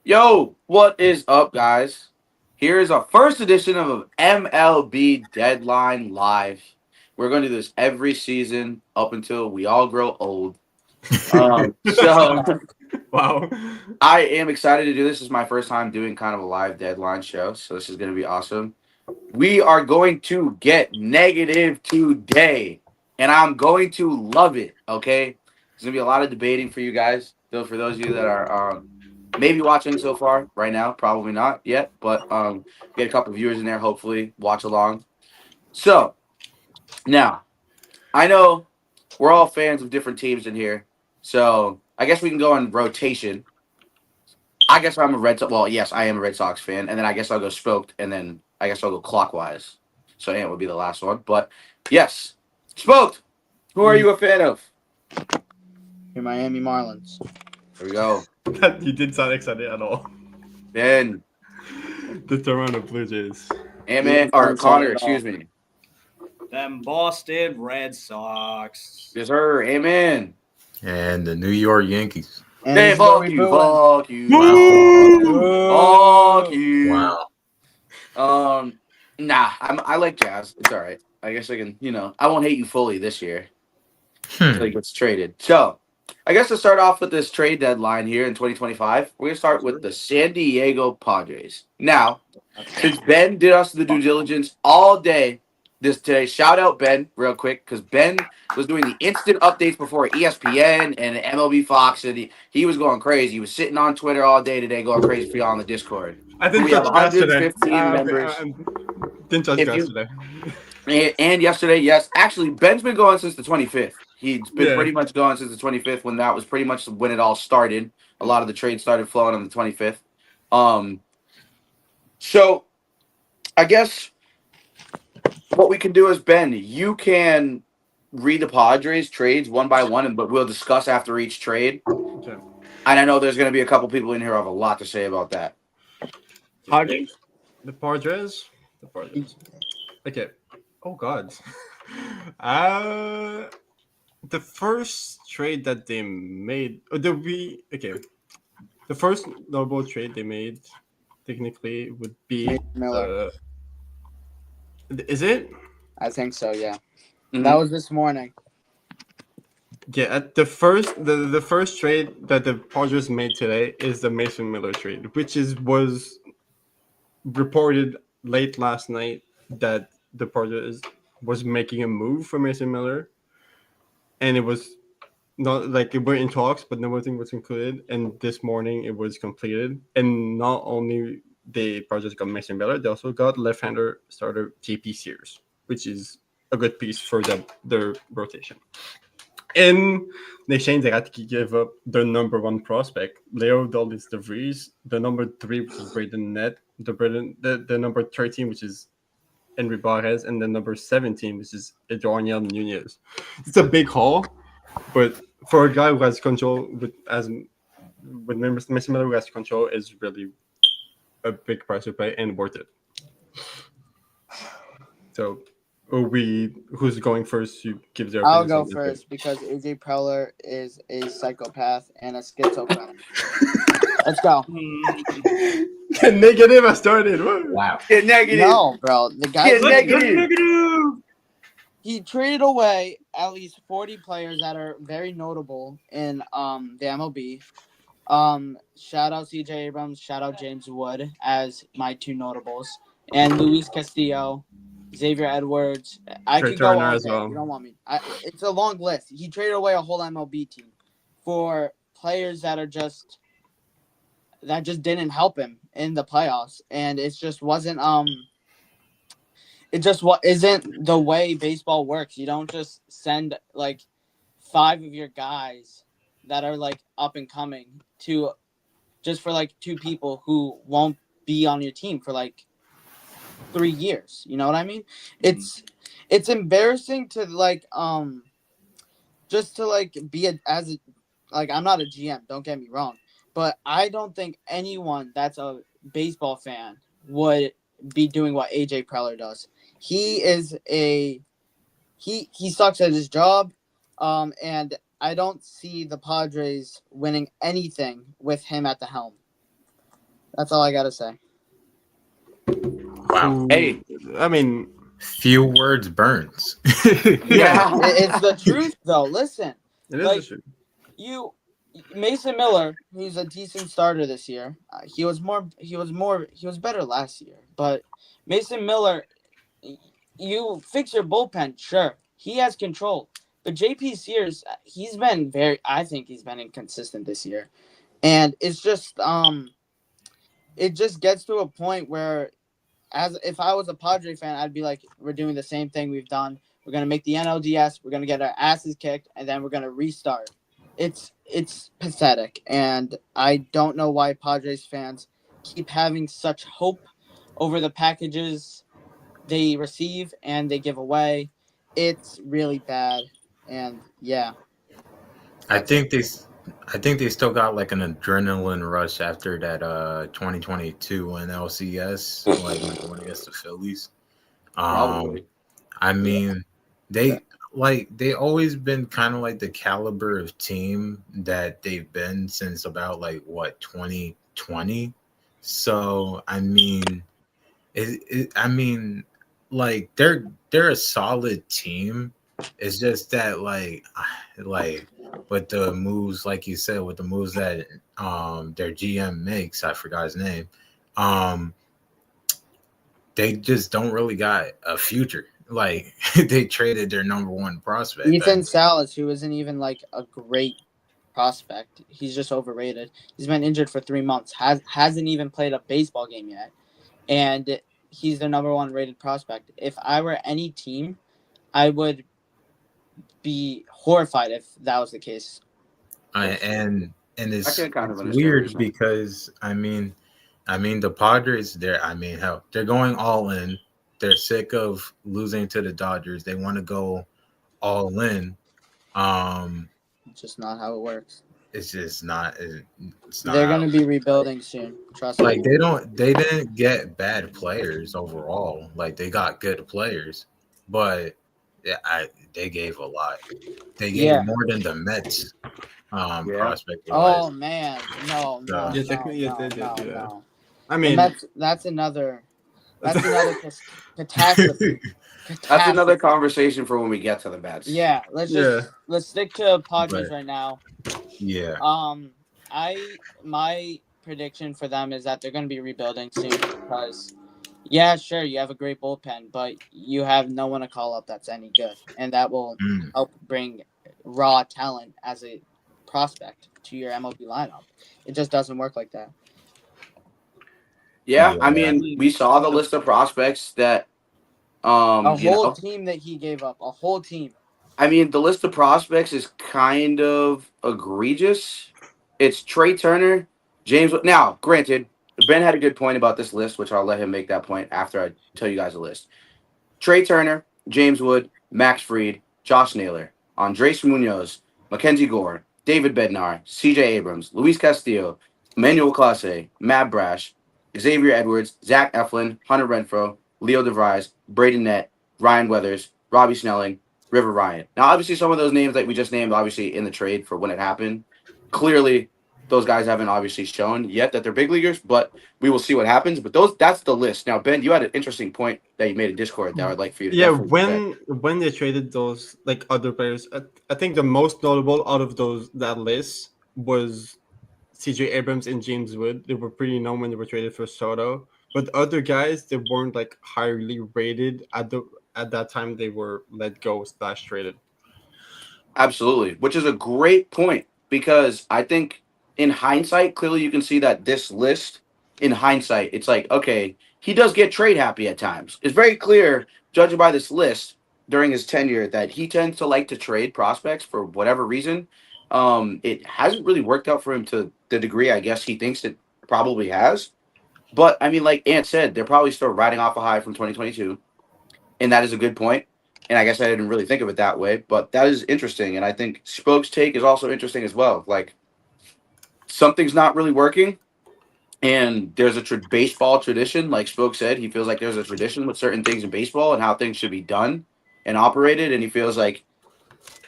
Yo, what is up, guys? Here is our first edition of MLB Deadline Live. We're going to do this every season up until we all grow old. So Wow. I am excited to do this. This is my first time doing kind of a live deadline show, so this is going to be awesome. We are going to get negative today, and I'm going to love it. Okay, there's going to be a lot of debating for you guys. Though for those of you that are maybe watching so far right now, probably not yet, but get a couple viewers in there. Hopefully, watch along. So now I know we're all fans of different teams in here, so I guess we can go in rotation. I guess I'm a Red Sox. Well, yes, I am a Red Sox fan, and then I guess I'll go Spoked, and then I guess I'll go clockwise. So Ant would be the last one, but yes, Spoked. Who are you a fan of? Your Miami Marlins. There we go. You didn't sound excited at all. Ben, The Toronto Blue Jays. Ant Man, or Connor, excuse me. Them Boston Red Sox. Yes, sir. Amen. And the New York Yankees. And Hey, this is what fuck we you, booing. fuck you, Wow. fuck you. Wow. Nah, I like Jazz. It's all right. I guess I can, I won't hate you fully this year until he gets traded. So, I guess to start off with this trade deadline here in 2025, we're gonna start with the San Diego Padres. Now, since Ben did us the due diligence all day today, shout out Ben real quick because Ben was doing the instant updates before ESPN and MLB Fox, and he was going crazy. He was sitting on Twitter all day today, going crazy for y'all on the Discord. I didn't We have touch grass today. 115 members. Didn't touch If grass you- today. And yesterday, yes, actually, Ben's been going since the 25th. He's been Yeah. pretty much going since the 25th, when that was pretty much when it all started. A lot of the trades started flowing on the 25th. So I guess what we can do is, Ben, you can read the Padres trades one by one, but we'll discuss after each trade. Okay. And I know there's going to be a couple people in here who have a lot to say about that. Padres. The Padres. Okay. Oh God. The first trade that they made. The first notable trade they made, technically, would be Mason Miller. Is it? I think so, yeah. Mhm. That was this morning. Yeah, at the first trade that the Padres made today is the Mason Miller trade, which was reported late last night that the Padres was making a move for Mason Miller, and it was not like it were in talks, but nothing was included. And this morning it was completed, and not only the Padres got Mason Miller, they also got left-hander starter JP Sears, which is a good piece for their rotation. In exchange, they had to give up their number one prospect, Leo Dolis DeVries, the number 3, which is Braden Nett, the number 13, which is Henry Barres, and the number 17, which is Eduardo Nunez. It's a big haul, but for a guy who has control with Mason Miller, who has control, is really a big price to pay and worth it. So, who's going first? You give their I'll go opinions on this. first because AJ Preller is a psychopath and a schizophrenic. Let's go. The negative has started. Woo. Wow. Get negative. No, bro. The guy Get negative. he traded away at least 40 players that are very notable in the MLB. Shout out CJ Abrams, shout out James Wood as my two notables, and Luis Castillo, Xavier Edwards. I Trey could go Turner all as day. well. You don't want me. It's a long list. He traded away a whole MLB team for players that just didn't help him in the playoffs, and it just wasn't isn't the way baseball works. You don't just send like 5 of your guys that are like up and coming to just for like 2 people who won't be on your team for like 3 years. You know what I mean? It's embarrassing to like just to like be I'm not a GM, don't get me wrong, but I don't think anyone that's a baseball fan would be doing what AJ Preller does. He sucks at his job, and I don't see the Padres winning anything with him at the helm. That's all I gotta say. Wow. Hey. I mean, Few words burns. Yeah. It's the truth, though. Listen, it is like the truth. you, Mason Miller, he's a decent starter this year. He was better last year, but Mason Miller, you fix your bullpen, sure, he has control. But JP Sears, I think he's been inconsistent this year, and it just gets to a point where, as if I was a Padre fan, I'd be like, we're doing the same thing we've done. We're gonna make the NLDS. We're gonna get our asses kicked, and then we're gonna restart. It's pathetic, and I don't know why Padres fans keep having such hope over the packages they receive and they give away. It's really bad, and yeah, I that's it. think they, I think they still got like an adrenaline rush after that 2022 NLCS, like when they went against the Phillies. Um, Probably. I mean, they always been kind of like the caliber of team that they've been since about like what 2020. So I mean, I mean, like they're a solid team. It's just that like with the moves, like you said, with the moves that their GM makes, I forgot his name. Um, they just don't really got a future. Like they traded their number one prospect. Ethan Salas, who isn't even like a great prospect, he's just overrated. He's been injured for 3 months. Hasn't even played a baseball game yet, and he's the number one rated prospect. If I were any team, I would be horrified if that was the case. And I can kind of it's understand what you're weird saying. because I mean the Padres they're I mean hell they're going all in. They're sick of losing to the Dodgers. They want to go all in. Um, It's just not how it works. it's just it's not They're how gonna be rebuilding soon. Trust me. like they didn't get bad players overall. Like they got good players, but yeah, they gave a lot. They gave Yeah. more than the Mets Yeah. prospect wise. Oh man, no, no, So, Yeah, no, technically, yeah, no, they did. no, Yeah. no. I The mean, Mets. That's another catastrophe. That's another Catastrophe. conversation for when we get to the bets. Yeah. yeah. Let's stick to Padres but right now. yeah, Um, my prediction for them is that they're going to be rebuilding soon because, yeah, sure, you have a great bullpen, but you have no one to call up that's any good, and that will mm, help bring raw talent as a prospect to your MLB lineup. It just doesn't work like that. Yeah, I yeah. mean, we saw the list of prospects that A you whole know, team that he gave up, a whole team. I mean, the list of prospects is kind of egregious. It's Trey Turner, James. Now, granted, Ben had a good point about this list, which I'll let him make that point after I tell you guys the list. Trey Turner, James Wood, Max Fried, Josh Naylor, Andres Munoz, Mackenzie Gore, David Bednar, C.J. Abrams, Luis Castillo, Emmanuel Clase, Matt Brash, Xavier Edwards, Zach Eflin, Hunter Renfro, Leo DeVries, Braden Nett, Ryan Weathers, Robbie Snelling, River Ryan. Now, obviously, some of those names that we just named, obviously in the trade for when it happened, clearly those guys haven't obviously shown yet that they're big leaguers, but we will see what happens. But that's the list. Now, Ben, you had an interesting point that you made in Discord that I would like for you to Yeah, definitely defend. when they traded those like other players, I think the most notable out of that list was CJ Abrams and James Wood. They were pretty known when they were traded for Soto, but the other guys they weren't like highly rated at that time they were let go / traded. Absolutely, which is a great point because I think in hindsight, clearly you can see that this list, in hindsight, it's like, okay, he does get trade happy at times. It's very clear, judging by this list during his tenure, that he tends to like to trade prospects for whatever reason. It hasn't really worked out for him to the degree I guess he thinks it probably has. But I mean, like Ant said, they're probably still riding off a high from 2022, and that is a good point. And I guess I didn't really think of it that way, but that is interesting. And I think Spoke's take is also interesting as well. Like something's not really working, and there's a baseball tradition. Like Spoke said, he feels like there's a tradition with certain things in baseball and how things should be done and operated. And he feels like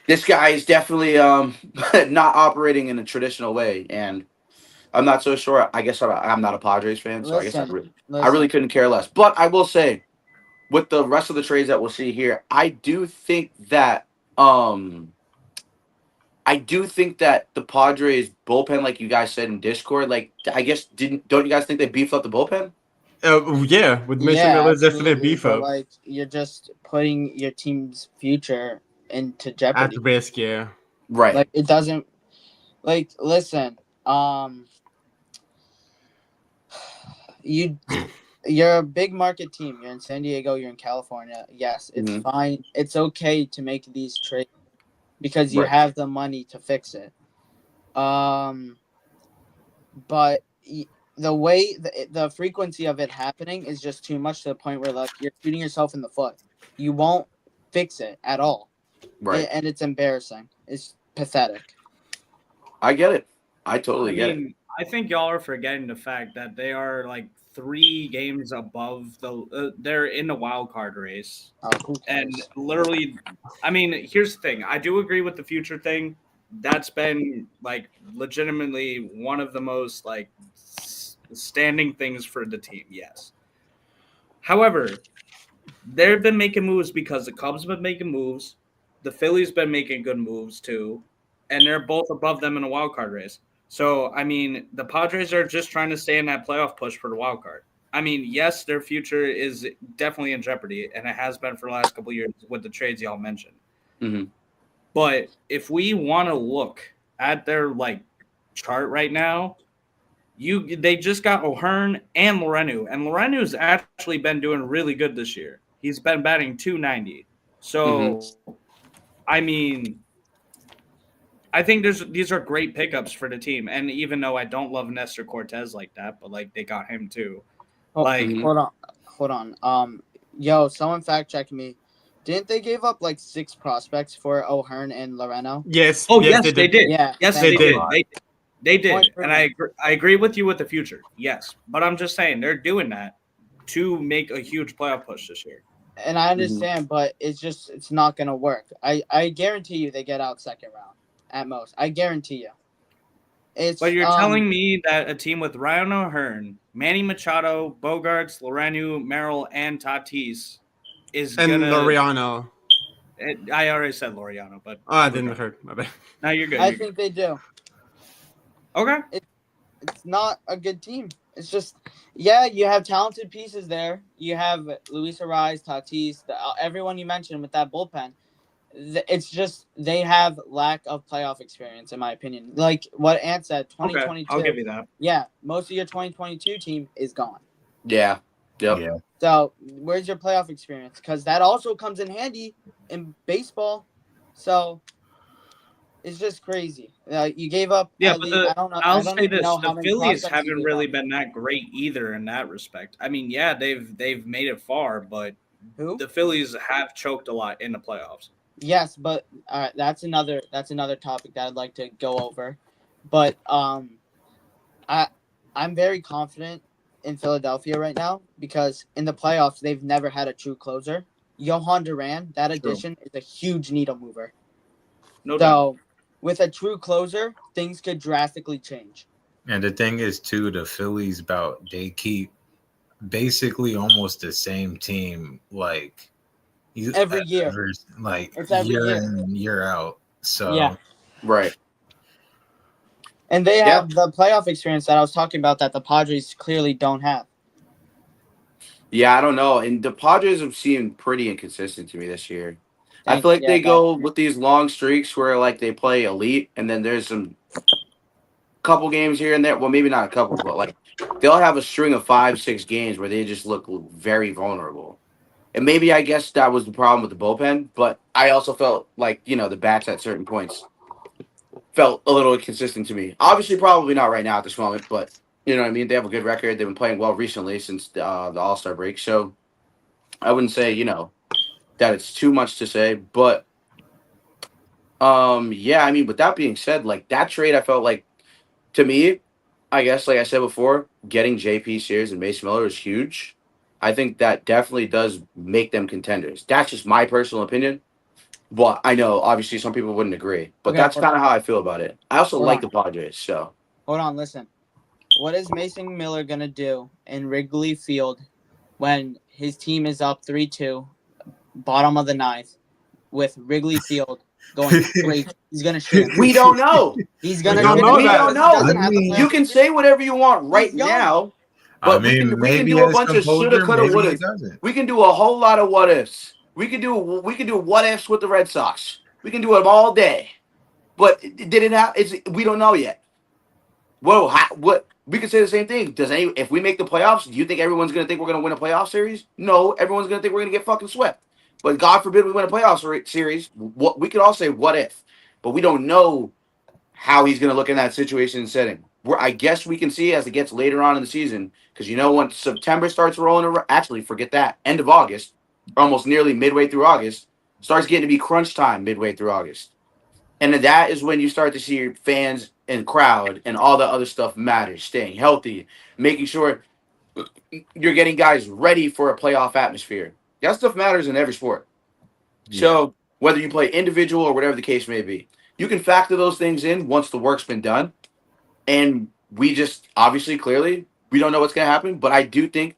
this guy is definitely not operating in a traditional way. And I'm not so sure. I guess I'm not a Padres fan, so I guess Listen, I really listen. couldn't care less. But I will say, with the rest of the trades that we'll see here, um I do think that the Padres bullpen, like you guys said in Discord, like I guess don't you guys think they beefed up the bullpen? Yeah, with Mason Yeah, Miller, definitely a absolutely. beef But up like, you're just putting your team's future into at jeopardy. risk. Yeah. Right. Like, it doesn't. Like, listen. You you're a big market team. You're in San Diego. You're in California. Yes, it's Hmm. fine. It's okay to make these trades because you Right. have the money to fix it. Um, but the way the frequency of it happening is just too much to the point where like you're shooting yourself in the foot. You won't fix it at all, Right. and it's embarrassing. It's pathetic. I get it. I I totally get it. mean, I think y'all are forgetting the fact that they are like 3 games above they're in the wild card race, Oh, who and cares? literally, I mean, here's the thing. I do agree with the future thing. That's been like legitimately one of the most like standing things for the team. Yes. However, they've been making moves because the Cubs have been making moves. The Phillies been making good moves too, and they're both above them in a wild card race. So I mean, the Padres are just trying to stay in that playoff push for the wild card. I mean, yes, their future is definitely in jeopardy, and it has been for the last couple of years with the trades y'all mentioned. Hmm. But if we want to look at their like chart right now, they just got O'Hearn and Lorenu's actually been doing really good this year. He's been batting 290. Hmm. So I mean, I think these are great pickups for the team. And even though I don't love Nestor Cortez like that, but like they got him too. Oh, Like Hmm. hold on. Yo, someone fact check me. Didn't they give up like 6 prospects for O'Hearn and Loreno? Yes. oh Yes, yes, they they did. did. Yeah, Yes, thank They they you. did. did. They Point did. And proven. I agree with you with the future. Yes. But I'm just saying they're doing that to make a huge playoff push this year. And I Hmm. understand, but it's not gonna work. I guarantee you they get out second round at most. I guarantee you. But It's you're telling me that a team with Ryan O'Hearn, Manny Machado, Bogarts, Lorenu, Merrill, and Tatis is And gonna. Loriano. I already said Loriano, but Oh, I we're didn't good. hurt. My bad. No, you're good. I You're good. think they do. Okay. It's not a good team. It's just yeah, you have talented pieces there. You have Luis Ariz, Tatis, everyone you mentioned with that bullpen. It's just they have lack of playoff experience, in my opinion. Like what Ant said, Okay. I'll 2022. give you that. Yeah, most of your 2022 team is gone. Yeah. Yep. Yeah. So where's your playoff experience? Because that also comes in handy in baseball. So it's just crazy. You gave up Yeah, at but least the I don't know. I I'll don't say even this: know the how many Phillies prospects you haven't gave really up. been that great either in that respect. I mean, yeah, they've made it far, but Who? the Phillies have choked a lot in the playoffs. Yes, but that's another topic that I'd like to go over. But I I'm very confident in Philadelphia right now because in the playoffs they've never had a true closer. Johan Duran, that True, addition is a huge needle mover. no doubt. So with a true closer, things could drastically change. And the thing is, too, the Phillies about they keep basically almost the same team, like you Every year. ever like It's every year year. in and year out. Yeah. So Right. And they Yeah. have the playoff experience that I was talking about that the Padres clearly don't have. Yeah. I don't know. And the Padres have seemed pretty inconsistent to me this year. I feel like Yeah, they that go with these long streaks where like they play elite, and then there's some couple games here and there. Well, maybe not a couple, but like they'll have a string of 5, 6 games where they just look very vulnerable. And maybe I guess that was the problem with the bullpen, but I also felt like the bats at certain points felt a little inconsistent to me. Obviously, probably not right now at this moment, but you know what I mean. They have a good record. They've been playing well recently since the All Star break, so I wouldn't say that it's too much to say, but yeah. I mean, with that being said, like that trade, I felt like to me, I guess like I said before, getting JP Sears and Mason Miller is huge. I think that definitely does make them contenders. That's just my personal opinion. Well, I know obviously some people wouldn't agree, but okay, that's kind of how I feel about it. I also hold like on. the Padres, so Hold on, listen. What is Mason Miller gonna do in Wrigley Field when his team is up 3-2, bottom of the ninth, with Wrigley Field going crazy? He's gonna shoot. We don't know. He's We gonna don't shoot know We that. don't because he know. doesn't I have the mean, You playoff can history. say whatever you want right He's young. now, I but we mean, can maybe do a as bunch of shoulda, composure, coulda, maybe he wouldas. doesn't. We can do a whole lot of what ifs. We can do what ifs with the Red Sox. We can do it all day. But did it happen? We don't know yet. Whoa, what? We could say the same thing. If we make the playoffs, do you think everyone's gonna think we're gonna win a playoff series? No, everyone's gonna think we're gonna get fucking swept. But God forbid we win a playoff series. What we could all say, what if? But we don't know how he's gonna look in that situation and setting. I guess we can see as it gets later on in the season, because once September starts rolling around, actually forget that, end of August, almost nearly midway through August, starts getting to be crunch time midway through August. And that is when you start to see your fans and crowd and all the other stuff matters. Staying healthy, making sure you're getting guys ready for a playoff atmosphere. That stuff matters in every sport. Yeah. So whether you play individual or whatever the case may be, you can factor those things in once the work's been done. And we just obviously, clearly, we don't know what's going to happen. But I do think.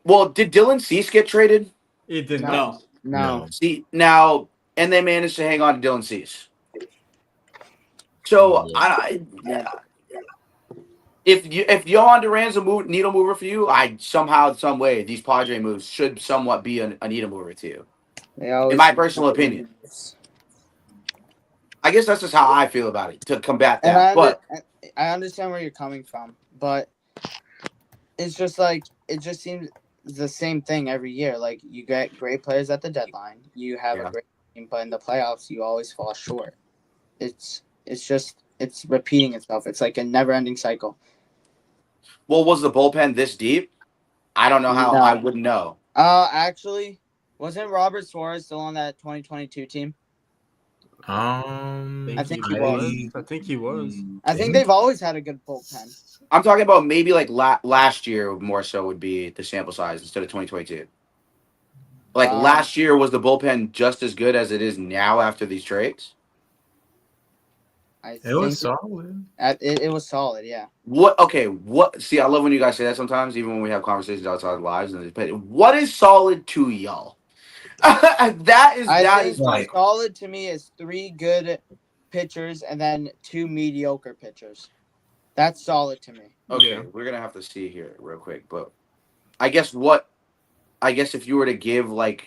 Well, did Dylan Cease get traded? He did No. not. No. See now, and they managed to hang on to Dylan Cease. So Yeah. if Johan Duran's a needle mover for you, somehow, some way, these Padre moves should somewhat be a needle mover to you. In my personal opinion, I guess that's just how I feel about it to combat And that. I understand where you're coming from, but it's just like it just seems the same thing every year. Like you get great players at the deadline, you have Yeah. a great team, but in the playoffs you always fall short. It's repeating itself. It's like a never-ending cycle. Well, was the bullpen this deep? I don't know how. No. I wouldn't know. Actually, wasn't Robert Suarez still on that 2022 team? I think he was. I think he was. I think they've always had a good bullpen. I'm talking about maybe like last year more so would be the sample size instead of 2022. Like last year, was the bullpen just as good as it is now after these trades? It was solid. It was solid, yeah. What? Okay. What? See, I love when you guys say that sometimes, even when we have conversations outside of lives. What is solid to y'all? that is like solid to me is 3 good pitchers and then 2 mediocre pitchers. That's solid to me. Okay, Yeah. we're gonna have to see here real quick, but I guess if you were to give like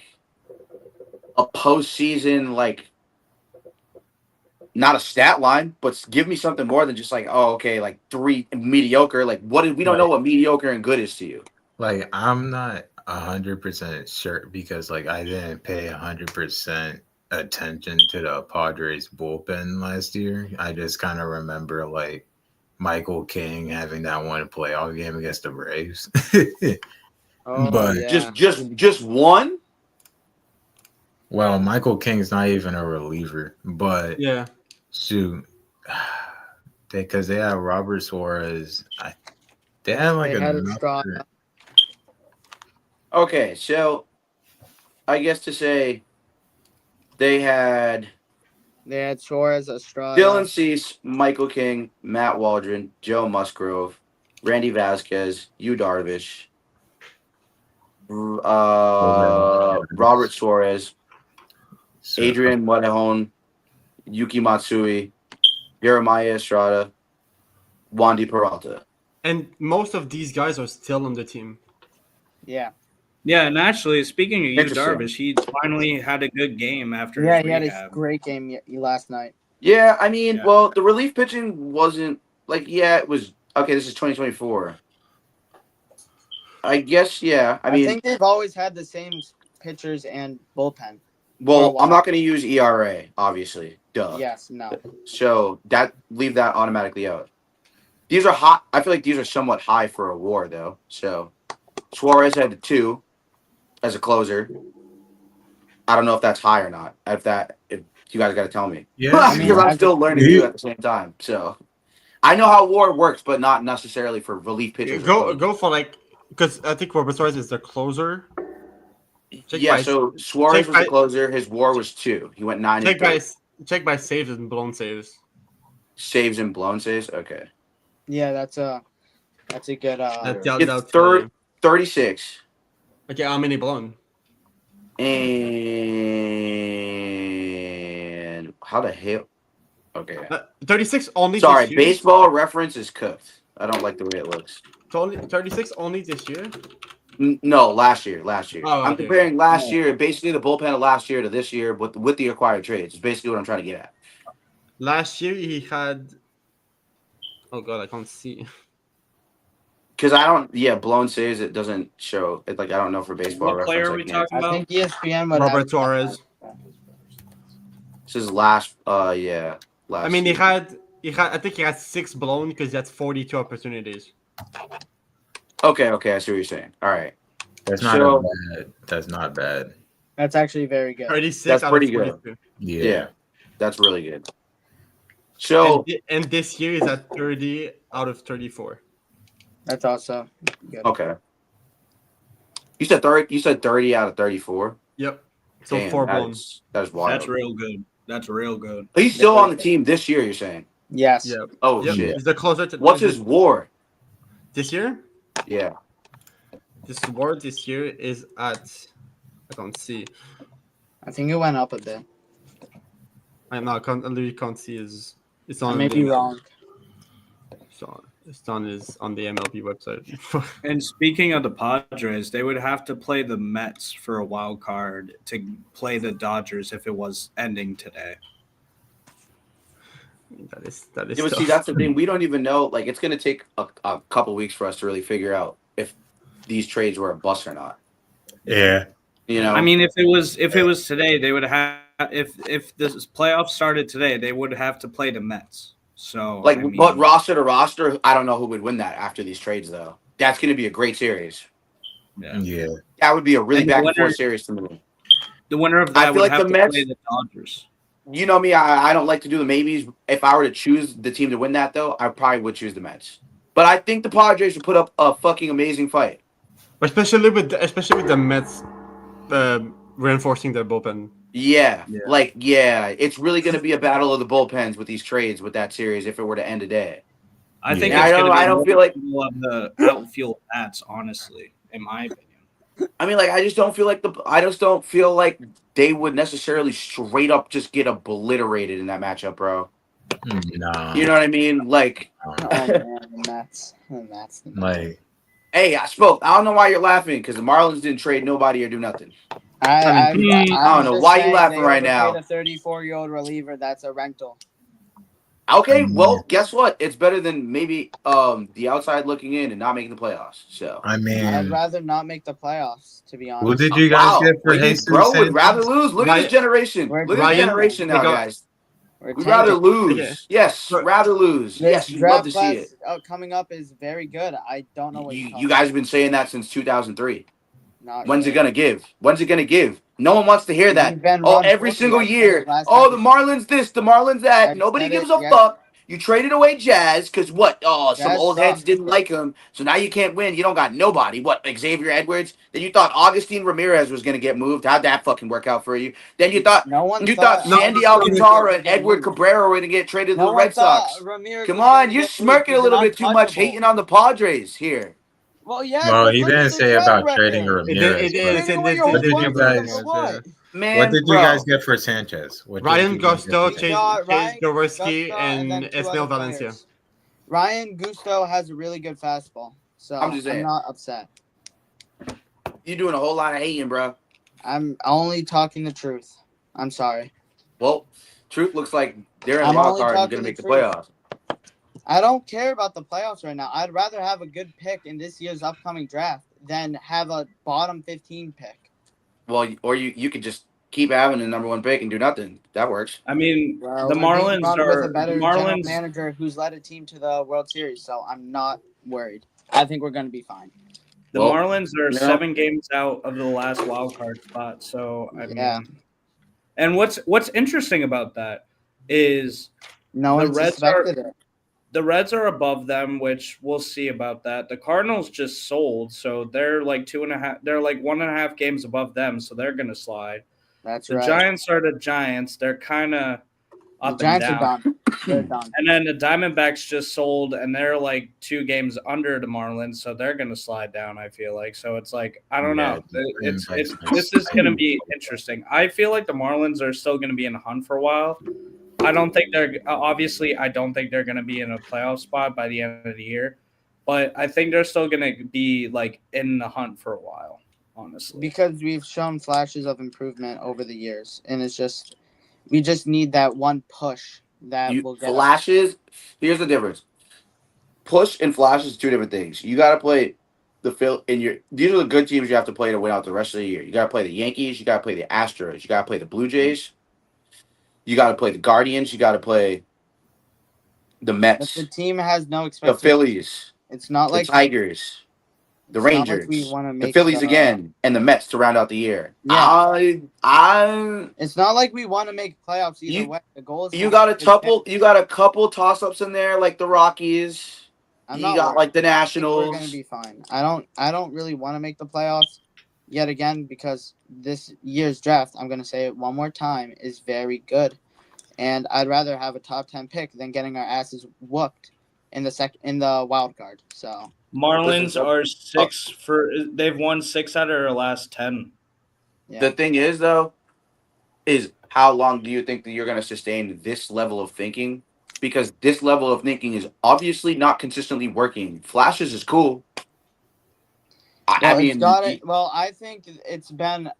a postseason, like not a stat line, but give me something more than just like, oh, okay, like 3 mediocre. Like we don't know what mediocre and good is to you. Like I'm not 100% sure because like I didn't pay 100% attention to the Padres bullpen last year. I just kind of remember like Michael King having that one playoff game against the Braves. But yeah. just one. Well, Michael King's not even a reliever, but Yeah. shoot, because they had Robert Suarez. They had like They had another. Estrada. Okay, so I guess to say they had Suarez, Estrada. Dylan Cease, Michael King, Matt Waldron, Joe Musgrove, Randy Vasquez, Yu Darvish, Robert Suarez, So, Adrian Morejon, Yuki Matsui, Jeremiah Estrada, Wandy Peralta. And most of these guys are still on the team. Yeah. Yeah, and actually, speaking of Yu Interesting. Darvish, he finally had a good game after Yeah, his he had rehab. a great game last night. Yeah, I mean, Yeah. well, the relief pitching wasn't like, yeah, it was okay. This is 2024. I guess, yeah. I mean, think they've always had the same pitchers and bullpen. well, I'm not going to use ERA, obviously. Duh. Yes, no. So leave that automatically out. These are hot. I feel like these are somewhat high for a WAR though. So Suarez had 2 as a closer. I don't know if that's high or not. If you guys got to tell me. yeah, Because I'm still learning too at the same time. So I know how WAR works, but not necessarily for relief pitchers. Go for like, because I think Robert Suarez is the closer. So Suarez was the closer. His WAR was 2. He went 9 and 3. Check by saves and blown saves. Saves and blown saves. Okay. Yeah, that's a good. It's 36. Okay, how many blown? And how the hell? Okay. 36 only Sorry, this year. Baseball Reference is cooked. I don't like the way it looks. It's only 36 only this year. No, last year. Last year. Oh, I'm okay. comparing last Oh. year, basically the bullpen of last year to this year with the acquired trades. It's basically what I'm trying to get at. Last year he had. Oh god, I can't see. Because I don't, blown saves, it doesn't show. It, like, I don't know for Baseball What player Reference. are we I can't. talking I about? think ESPN would Robert have Torres. This is last, last. I mean, season. I think he had 6 blown because he had 42 opportunities. Okay, I see what you're saying. All right. That's not So- bad. That's not bad. That's actually very good. 36 That's out pretty of good. 42. Yeah. That's really good. So, And this year is at 30 out of 34. That's also good. okay. You said 30. You said 30 out of 34. Yep. So Damn, 4 that blown. is wild. That's real good. That's real good. He's still on the team this year. You're saying? Yes. Yep. Oh Yep. shit. Is the closer to What's his WAR? this year? Yeah. This WAR this year is at. I can't see. I think it went up a bit. I literally can't see his. It's I on. may be wrong. It's on the MLB website. And speaking of the Padres, they would have to play the Mets for a wild card to play the Dodgers if it was ending today. That is. Yeah, but tough. see, that's the thing. We don't even know. Like, it's going to take a couple weeks for us to really figure out if these trades were a bust or not. Yeah. You know, I mean, if it was today, they would have. If this playoffs started today, they would have to play the Mets. So, like, I mean, but roster to roster, I don't know who would win that after these trades, though. That's going to be a great series. Yeah. That would be a really And the back and winner- forth series to me. the winner of I that feel would like have the to Mets- play the Dodgers. You know me, I don't like to do the maybes. If I were to choose the team to win that, though, I probably would choose the Mets. But I think the Padres would put up a fucking amazing fight. Especially with the Mets reinforcing their bullpen. Yeah, Yeah. it's really going to be a battle of the bullpens with these trades with that series if it were to end today. I think Yeah. it's I going to be don't more feel like- people of the outfield bats, honestly, in my opinion. I mean, like, I just don't feel like they would necessarily straight up just get obliterated in that matchup, bro. No. You know what I mean? Like, Oh man, the Mets. The Mets. Like, hey, I spoke. I don't know why you're laughing because the Marlins didn't trade nobody or do nothing. I don't know. Why you laughing right now? A 34-year-old reliever that's a rental. Okay, well, guess what? It's better than maybe the outside looking in and not making the playoffs. So, I I'd mean, rather not make the playoffs, to be honest. who did you guys get for Wait, Jesus? bro, would Sanchez? rather lose. Look at this generation. We're- Look at this Ryan, generation now, they got- guys. We're We'd rather tanking. lose. Okay. Yes, But- rather lose. This Yes, you'd draft love to see class it. coming up is very good. I don't know what You guys have been saying that since 2003. Not When's it really. gonna give? When's it gonna give? No one wants to hear that. You've been Oh, wrong every for single me. I said year. it last Oh, the episode. Marlins this, the Marlins that. I've Nobody said gives it, a yes. fuck. You traded away Jazz because what? Oh, some Jazz old heads suck. didn't like him, so now you can't win. You don't got nobody. What? Xavier Edwards? Then you thought Augustine Ramirez was gonna get moved. How'd that fucking work out for you? Then you thought No one thought thought Sandy Ramirez Alcantara was and gonna Edward get moved. Cabrera were gonna get traded to No the one Red thought Sox. Ramirez Come was gonna on, you're get smirking moved. a little He's bit too much, untouchable. hating on the Padres here. Well, yeah. Well, but he look at didn't their say track about record. trading Ramirez. You're but- giving away your What did whole you farm guys- for what? Man, What did you bro. guys get for Sanchez? What did Ryan you guys get Gusto, for Chase Sanchez? Ryan Jaworski, Gusto, and then two Esmail other Valencia. players. Ryan Gusto has a really good fastball, so I'm just saying. not upset. You're doing a whole lot of hating, bro. I'm only talking the truth. I'm sorry. Well, truth looks like they're in I'm a wild only card and talking going to make the the truth. playoffs. I don't care about the playoffs right now. I'd rather have a good pick in this year's upcoming draft than have a bottom 15 pick. Well, or you could just keep having the number one pick and do nothing. That works. I mean, Well, the we're being Marlins run are with a the better general Marlins. manager who's led a team to the World Series, so I'm not worried. I think we're going to be fine. The Well, Marlins are no. 7 games out of the last wild card spot. So I mean, Yeah. and what's interesting about that is No The one Reds suspected it. the Reds are above them, which we'll see about that. The Cardinals just sold, so they're like 2.5. They're like 1.5 games above them, so they're gonna slide. That's The right. Giants are the Giants. They're kind of The up and Giants are down. done. They're done. And then the Diamondbacks just sold, and they're like 2 games under the Marlins, so they're going to slide down. I feel like so. It's like I don't know. It's this is going to be interesting. I feel like the Marlins are still going to be in the hunt for a while. I don't think they're obviously. I don't think they're going to be in a playoff spot by the end of the year, but I think they're still going to be like in the hunt for a while. Honestly, Because we've shown flashes of improvement over the years, and it's just we just need that one push that will get us. Flashes. Here's the difference. Push and flash is two different things. You got to play the Phil in your. These are the good teams you have to play to win out the rest of the year. You got to play the Yankees. You got to play the Astros. You got to play the Blue Jays. You got to play the Guardians. You got to play the But Mets, the team has no the expectation. Phillies, It's not the like Tigers, the it's not Rangers, like we want to the make Phillies again, and the Mets to round out the year. Yeah. I It's not like we want to make playoffs either way. The goal is you got a couple toss ups in there like the Rockies. I'm You not got worried. like the I think Nationals. we're gonna be fine. I don't really want to make the playoffs yet again because this year's draft, I'm gonna say it one more time, is very good, and I'd rather have a top 10 pick than getting our asses whooped in the wild card. So Marlins are 6 for. They've won 6 out of their last 10. yeah. The thing is, though, is how long do you think that you're going to sustain this level of thinking? Because this level of thinking is obviously not consistently working. Flashes is cool. Well, it's got it. Well, I think it's been.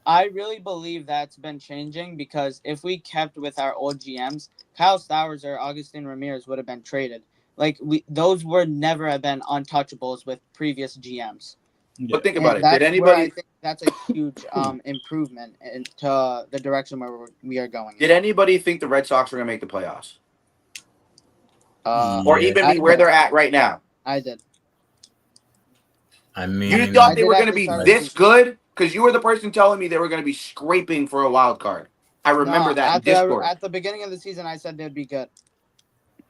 I really believe that's been changing because if we kept with our old GMs, Kyle Stowers or Augustin Ramirez would have been traded. Like those would never have been untouchables with previous GMs. But think about it. That's Did anybody? where I think that's a huge improvement into the direction where we are going. Did anybody think the Red Sox were going to make the playoffs, or Yeah. even be where they're at right now? I did. I mean, You thought I they did were at going to the be start of the this season. good because you were the person telling me they were going to be scraping for a wild card. I remember No, that in Discord. at the beginning of the season, I said they'd be good.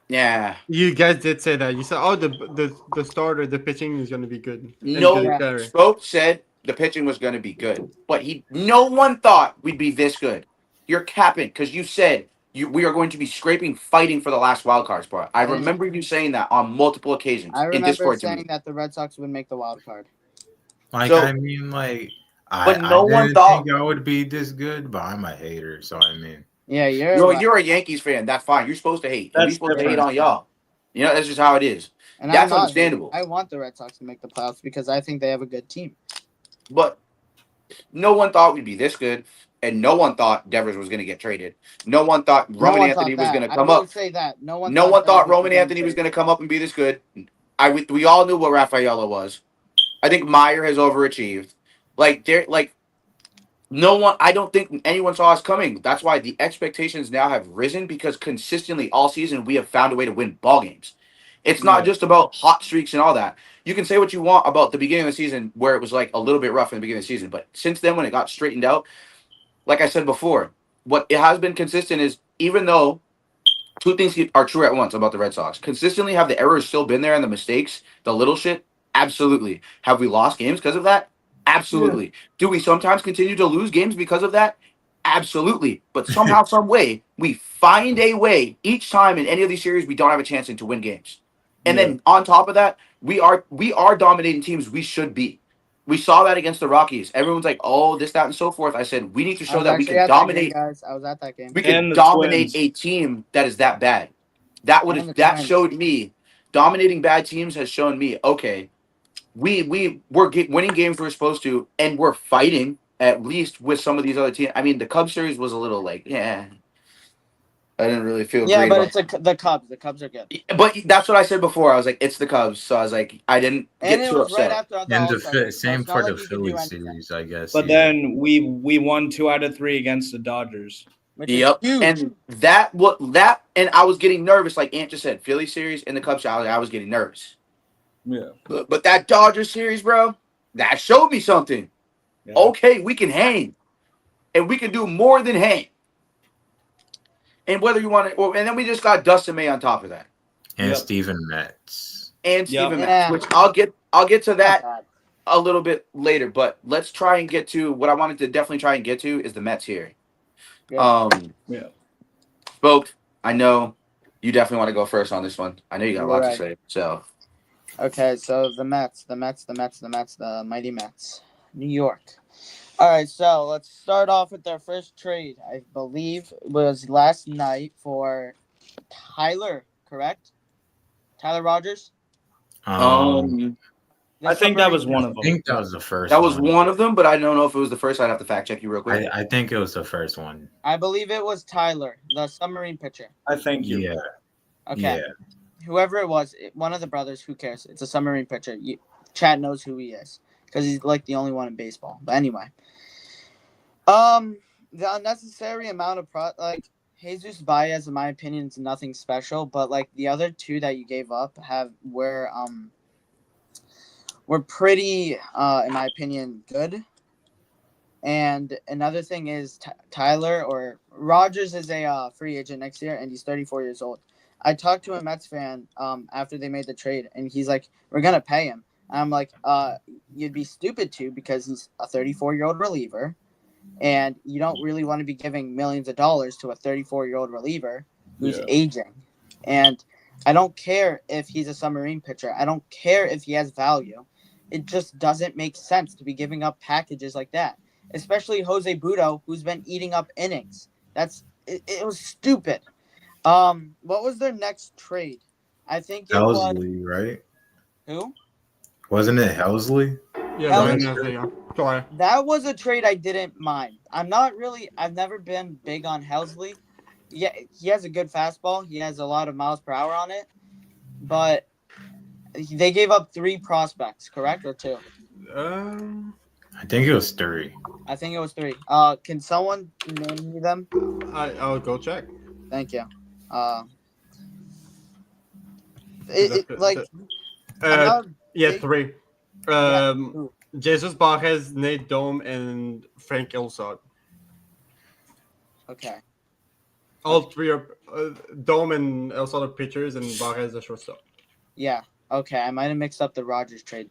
Yeah. You guys did say that. You said, "Oh, the starter, the pitching is going to be good." And No, get better. Spoke said the pitching was going to be good, but no one thought we'd be this good. You're capping because you said we are going to be scraping, fighting for the last wild card spot. I remember you saying that on multiple occasions I in remember Discord to me. saying that the Red Sox would make the wild card. like So- I mean, like But I no one didn't thought- think I would be this good, but I'm a hater, so I mean, Yeah, You're a Yankees fan. That's fine. You're supposed to hate. And we're That's supposed to hate different. on y'all. You know, that's just how it is. and that's I'm not understandable. hating. I want the Red Sox to make the playoffs because I think they have a good team. But no one thought we'd be this good, and no one thought Devers was going to get traded. No one thought Roman Anthony was going to come I will up. say that no one. No one thought Roman Devers Anthony was going to come up and be this good. We all knew what Rafaela was. I think Meyer has overachieved. No one. I don't think anyone saw us coming. That's why the expectations now have risen because consistently all season we have found a way to win ball games. It's not just about hot streaks and all that. You can say what you want about the beginning of the season where it was like a little bit rough in the beginning of the season, but since then when it got straightened out, like I said before, what it has been consistent is even though two things are true at once about the Red Sox. Consistently have the errors still been there and the mistakes, the little shit? Absolutely. Have we lost games because of that? Absolutely. Yeah. Do we sometimes continue to lose games because of that? Absolutely. But somehow, some way, we find a way each time in any of these series we don't have a chance to win games. And then on top of that, we are dominating teams we should be. We saw that against the Rockies. Everyone's like, oh, this, that, and so forth. I said, we need to show that we can dominate. Guys, I was at that game. We can dominate a team that is that bad. That showed me, dominating bad teams has shown me, okay, we're winning games we're supposed to, and we're fighting at least with some of these other teams. I mean, the Cubs series was a little like, yeah. I didn't really feel great. Yeah, but it's the Cubs. The Cubs are good. But that's what I said before. I was like, it's the Cubs. So I was like, I didn't get too upset. Right and the same for the Philly series, I guess. But then we won 2 out of 3 against the Dodgers. Yep. And and I was getting nervous, like Ant just said, Philly series and the Cubs series, I was getting nervous. Yeah. But that Dodgers series, bro, that showed me something. Yeah. Okay, we can hang. And we can do more than hang. And whether you want to, and then we just got Dustin May on top of that, and Steven Metz, which I'll get to that a little bit later. But let's try and get to what I wanted to definitely try and get to is the Mets here. Spoke. I know you definitely want to go first on this one. I know you got a lot to Right. say. So Okay, so the mighty Mets, New York. All right, so let's start off with their first trade. I believe was last night for Tyler, correct? Tyler Rogers. Um, The I think that submarine was one I of them. think that was the first that was one. one of them, but I don't know if it was the first. I'd have to fact check you real quick. I think it was the first one. I believe it was Tyler, the submarine pitcher. I thank you. Yeah. Okay. Yeah. Whoever it was, one of the brothers. Who cares? It's a submarine pitcher. Chad knows who he is because he's like the only one in baseball. But anyway, the unnecessary amount of Jesus Baez, in my opinion, is nothing special. But like the other two that you gave up were pretty, in my opinion, good. And another thing is Tyler or Rogers is a free agent next year, and he's 34 years old. I talked to a Mets fan after they made the trade, and he's like, "We're gonna pay him." And I'm like, "You'd be stupid to because he's a 34-year-old reliever, and you don't really want to be giving millions of dollars to a 34-year-old reliever who's aging." And I don't care if he's a submarine pitcher. I don't care if he has value. It just doesn't make sense to be giving up packages like that. Especially Jose Budo, who's been eating up innings. It was stupid. What was their next trade? I think it was Helsley, right? who? Wasn't it Helsley? Yeah, Hell, yeah. Sorry. that was a trade I didn't mind. I've never been big on Helsley. Yeah, he has a good fastball. He has a lot of miles per hour on it. But they gave up 3 prospects, correct? Or 2? I think it was 3. I think it was 3. Can someone name me them? I'll go check. Thank you. Yeah, 3. Who? Jesus Barres, Nate Dome, and Frank Ilsot. Okay. All 3 are Dome and Ilsot are pitchers, and Barres a shortstop. Yeah. Okay. I might have mixed up the Rogers trade.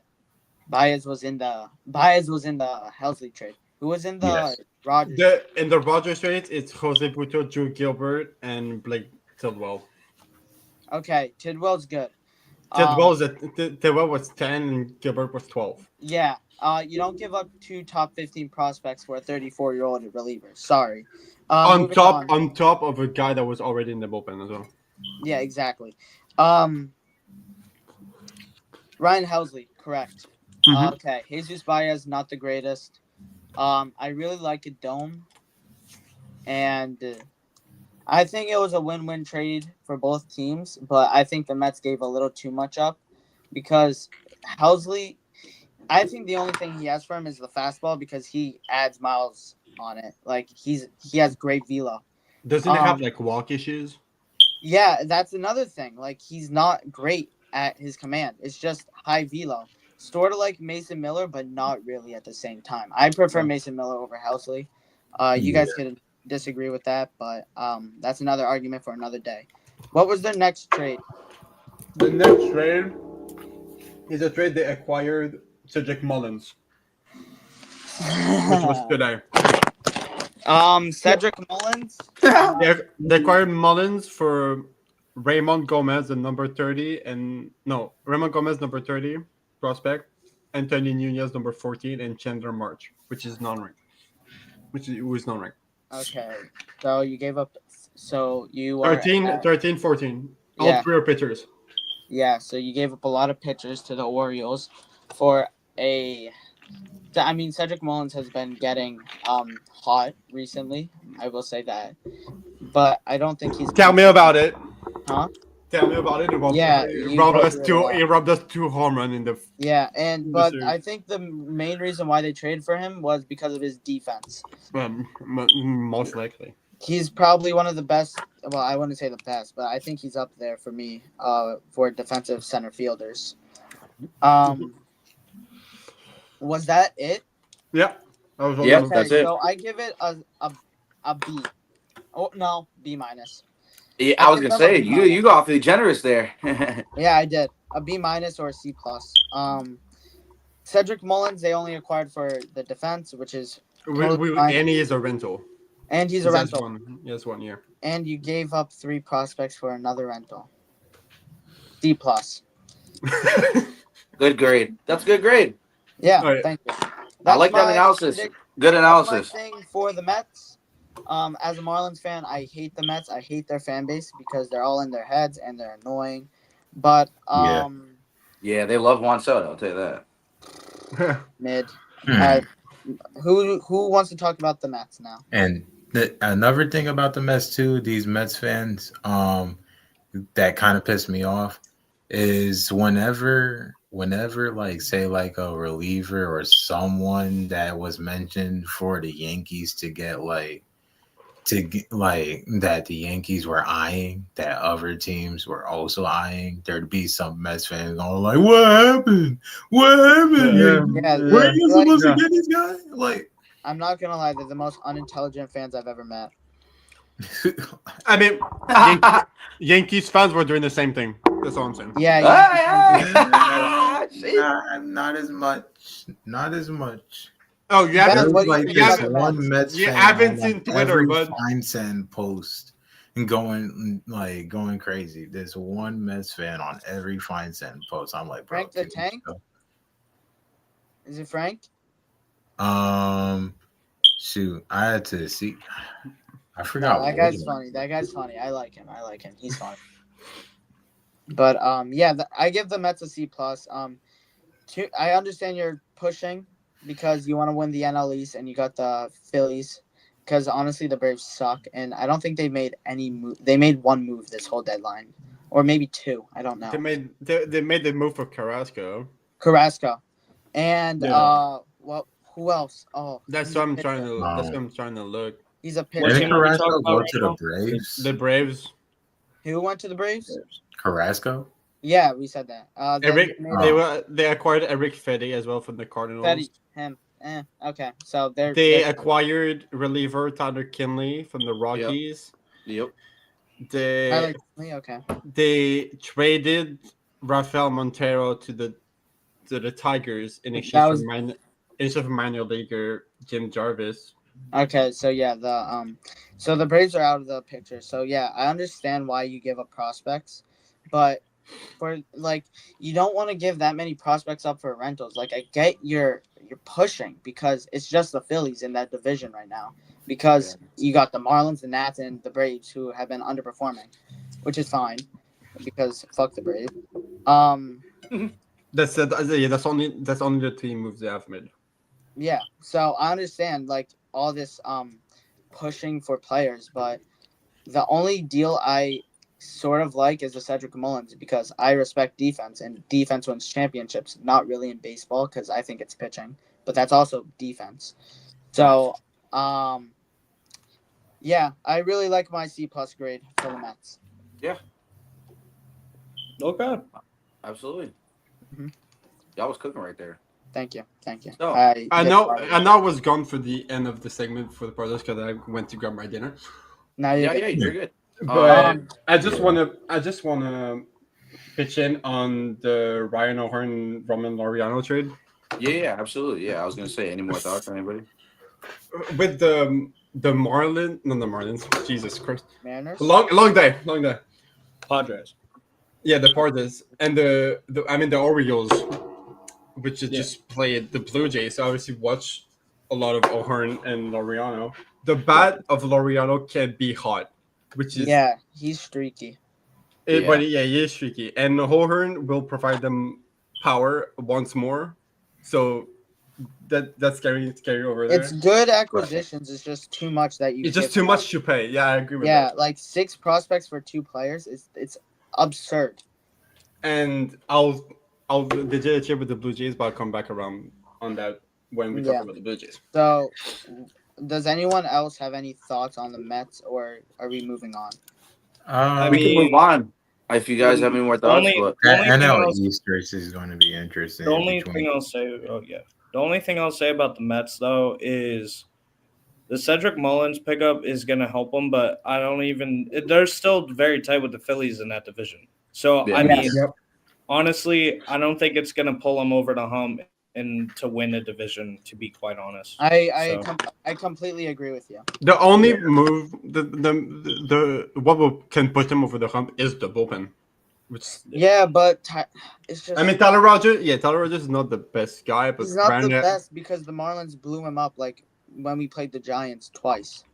Baez was in the Helsley trade. Who was in the Rogers? In the Rogers trade, it's Jose Buto, Drew Gilbert, and Blake Tidwell. Okay, Tidwell's good. Tidwell was 10 and Gilbert was 12. Yeah. You don't give up 2 top 15 prospects for a 34-year-old reliever. Sorry. On top of a guy that was already in the bullpen as well. Yeah, exactly. Ryan Helsley, correct. Mhm. Okay, Jesus Baez, not the greatest. I really like a Dome, and I think it was a win-win trade for both teams. But I think the Mets gave a little too much up because Helsley. I think the only thing he has for him is the fastball because he adds miles on it. Like he has great velo. Doesn't he have like walk issues? Yeah, that's another thing. Like he's not great at his command. It's just high velo. Sort of like Mason Miller, but not really at the same time. I prefer Mason Miller over Helsley. You guys could disagree with that, but that's another argument for another day. What was their next trade? The next trade is a trade they acquired Cedric Mullins, which was today. Cedric Mullins. They acquired Mullins for Raymond Gomez, the number 30, Raymond Gomez, number 30 prospect, Anthony Nunez, number 14, and Chandler March, which is non-ranked. Okay, so you gave up. So you are 13, 14. All Yeah. 3 are pitchers. Yeah, so you gave up a lot of pitchers to the Orioles for Cedric Mullins has been getting hot recently. I will say that, but I don't think he's. Tell me about it. Huh? Tell me about it. He robbed us 2 home run in the. Yeah, but series. I think the main reason why they traded for him was because of his defense. Most likely. He's probably one of the best. Well, I wouldn't say the best, but I think he's up there for me for defensive center fielders. Was that it? Yeah. That's it. So I give it a B. Oh no, B minus. Yeah, I was gonna say you got awfully generous there. Yeah, I did a B minus or a C plus. Cedric Mullins they only acquired for the defense, which is And he is a rental. and he's a rental. Yes, 1 year. And you gave up 3 prospects for another rental. D plus. Good grade. That's a good grade. Yeah, All right. thank you. I like that analysis. Good That's my analysis. thing for the Mets. As a Marlins fan, I hate the Mets. I hate their fan base because they're all in their heads and they're annoying. But Yeah. Yeah, they love Juan Soto. I'll tell you that. mid. Hmm. Who wants to talk about the Mets now? And another thing about the Mets too, these Mets fans, that kind of pissed me off is whenever like say like a reliever or someone that was mentioned for the Yankees to get that the Yankees were eyeing, that other teams were also eyeing, there'd be some Mets fans going like, "What happened? What happened? Yeah, Were you like, supposed to get this guy?" Like, I'm not gonna lie, they're the most unintelligent fans I've ever met. I mean, Yankees fans were doing the same thing. That's all I'm saying. Yeah, not as much. Not as much. Oh, you Ben, haven't, what do you Like think you about this the haven't, one Mets? Mets you fan haven't on seen Twitter, every bud. fine send post and going crazy. There's one Mets fan on every fine send post. I'm like, bro, Frank the can you Tank? chill? Is it Frank? Shoot, I had to see. I No, forgot. that what guy's it funny. was. That guy's funny. I like him. He's funny. But yeah, I give the Mets a C plus. I understand you're pushing because you want to win the NL East and you got the Phillies. Because honestly, the Braves suck, and I don't think they made any move. They made one move this whole deadline, or maybe 2. I don't know. They made the move for Carrasco. Carrasco, and Yeah. well, who else? Oh, That's he's what a I'm pitcher. trying to. That's what I'm trying to look. He's a What pitcher. Didn't team are we Carrasco talking about go right to the now? Braves? The Braves. Who went to the Braves? Carrasco? Yeah, we said that. Eric. They made They acquired Eric Fedde as well from the Cardinals. Fetty, him. Okay. So They they're acquired reliever Tyler Kinley from the Rockies. Yep. They okay. they traded Rafael Montero to the Tigers in That exchange was- for minor leaguer Jim Jarvis. Okay, so yeah, so the Braves are out of the picture. So yeah, I understand why you give up prospects, but for like you don't want to give that many prospects up for rentals. Like I get you're pushing because it's just the Phillies in that division right now. Because you got the Marlins, the Nats, and the Braves who have been underperforming, which is fine because fuck the Braves. That's only the team moves they have made. Yeah, so I understand like all this pushing for players, but the only deal I sort of like is the Cedric Mullins because I respect defense and defense wins championships. Not really in baseball because I think it's pitching, but that's also defense. So yeah, I really like my C plus grade for the Mets. Yeah. Okay. Absolutely. Mhm. Y'all was cooking right there. Thank you. So, I know I was gone for the end of the segment for the brothers because I went to grab my dinner. Now yeah, you're good. But I just wanna pitch in on the Ryan O'Hearn Roman Laureano trade Yeah, absolutely. Yeah, I was gonna say, any more thoughts, anybody? with the Marlins. No, the Marlins. Jesus Christ, Mariners. long day. Padres. Yeah, the Padres and the Orioles, which just played the Blue Jays. So obviously, watch a lot of O'Hearn and Laureano. The bat of Laureano can be hot, which is he's streaky. But he is streaky, and O'Hearn will provide them power once more. So that's scary over there. It's good acquisitions. It's just too much that you. It's just too much to pay. Yeah, I agree with that. Yeah, like 6 prospects for 2 players. It's absurd. And I'll they did a trade with the Blue Jays, but I'll come back around on that when we talk about the Blue Jays. So, does anyone else have any thoughts on the Mets, or are we moving on? We can move on if you guys have any more thoughts. But NL East race is going to be interesting. The only thing I'll say, the only thing I'll say about the Mets though is the Cedric Mullins pickup is going to help them, but I don't even. They're still very tight with the Phillies in that division. So I mean, honestly, I don't think it's going to pull them over the hump and to win a division. To be quite honest, I So- completely agree with you. The only move, the what can put him over the hump is the bullpen. Which Yeah, but it's just. I mean, Tyler Rogers. Yeah, Tyler Rogers is not the best guy, but he's not the Brandon, best because the Marlins blew him up like when we played the Giants twice.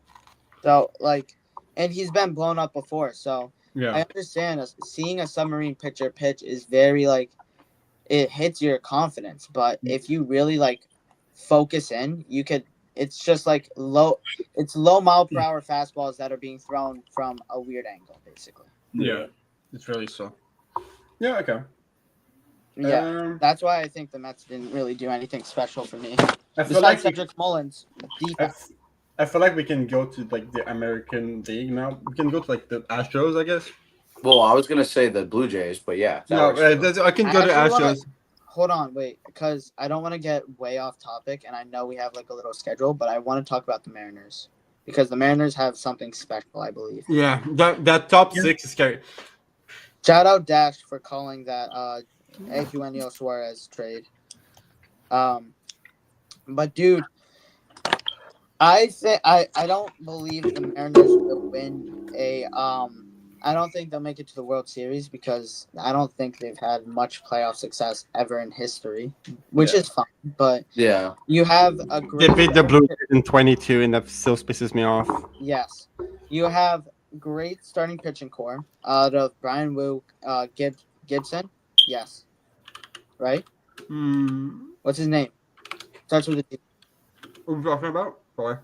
So like, and he's been blown up before. So yeah, I understand seeing a submarine pitcher pitch is very like it hits your confidence. But if you really like focus in, you could. It's just like it's low mile per hour fastballs that are being thrown from a weird angle, basically. yeah, it's really so. Yeah, okay. Yeah, that's why I think the Mets didn't really do anything special for me. I feel Besides like Cedric Mullins' defense. I feel like we can go to like the American League now. We can go to like the Astros, I guess. Well, I was gonna say the Blue Jays, but yeah, that No, works too. I can go to actually Astros. Hold on, wait, because I don't want to get way off topic, and I know we have like a little schedule, but I want to talk about the Mariners because the Mariners have something special, I believe. Yeah, that top six is scary. Shout out Dash for calling that Eugenio Suarez trade. But dude, I don't believe the Mariners will win a I don't think they'll make it to the World Series because I don't think they've had much playoff success ever in history, which is fine. But Yeah. you have a They great beat the Blue Jays in 22, and that still pisses me off. yes, you have great starting pitching core out of Brian Wu, Gibson, yes, right? What's his name? Starts with a G. What are we talking about? Sorry.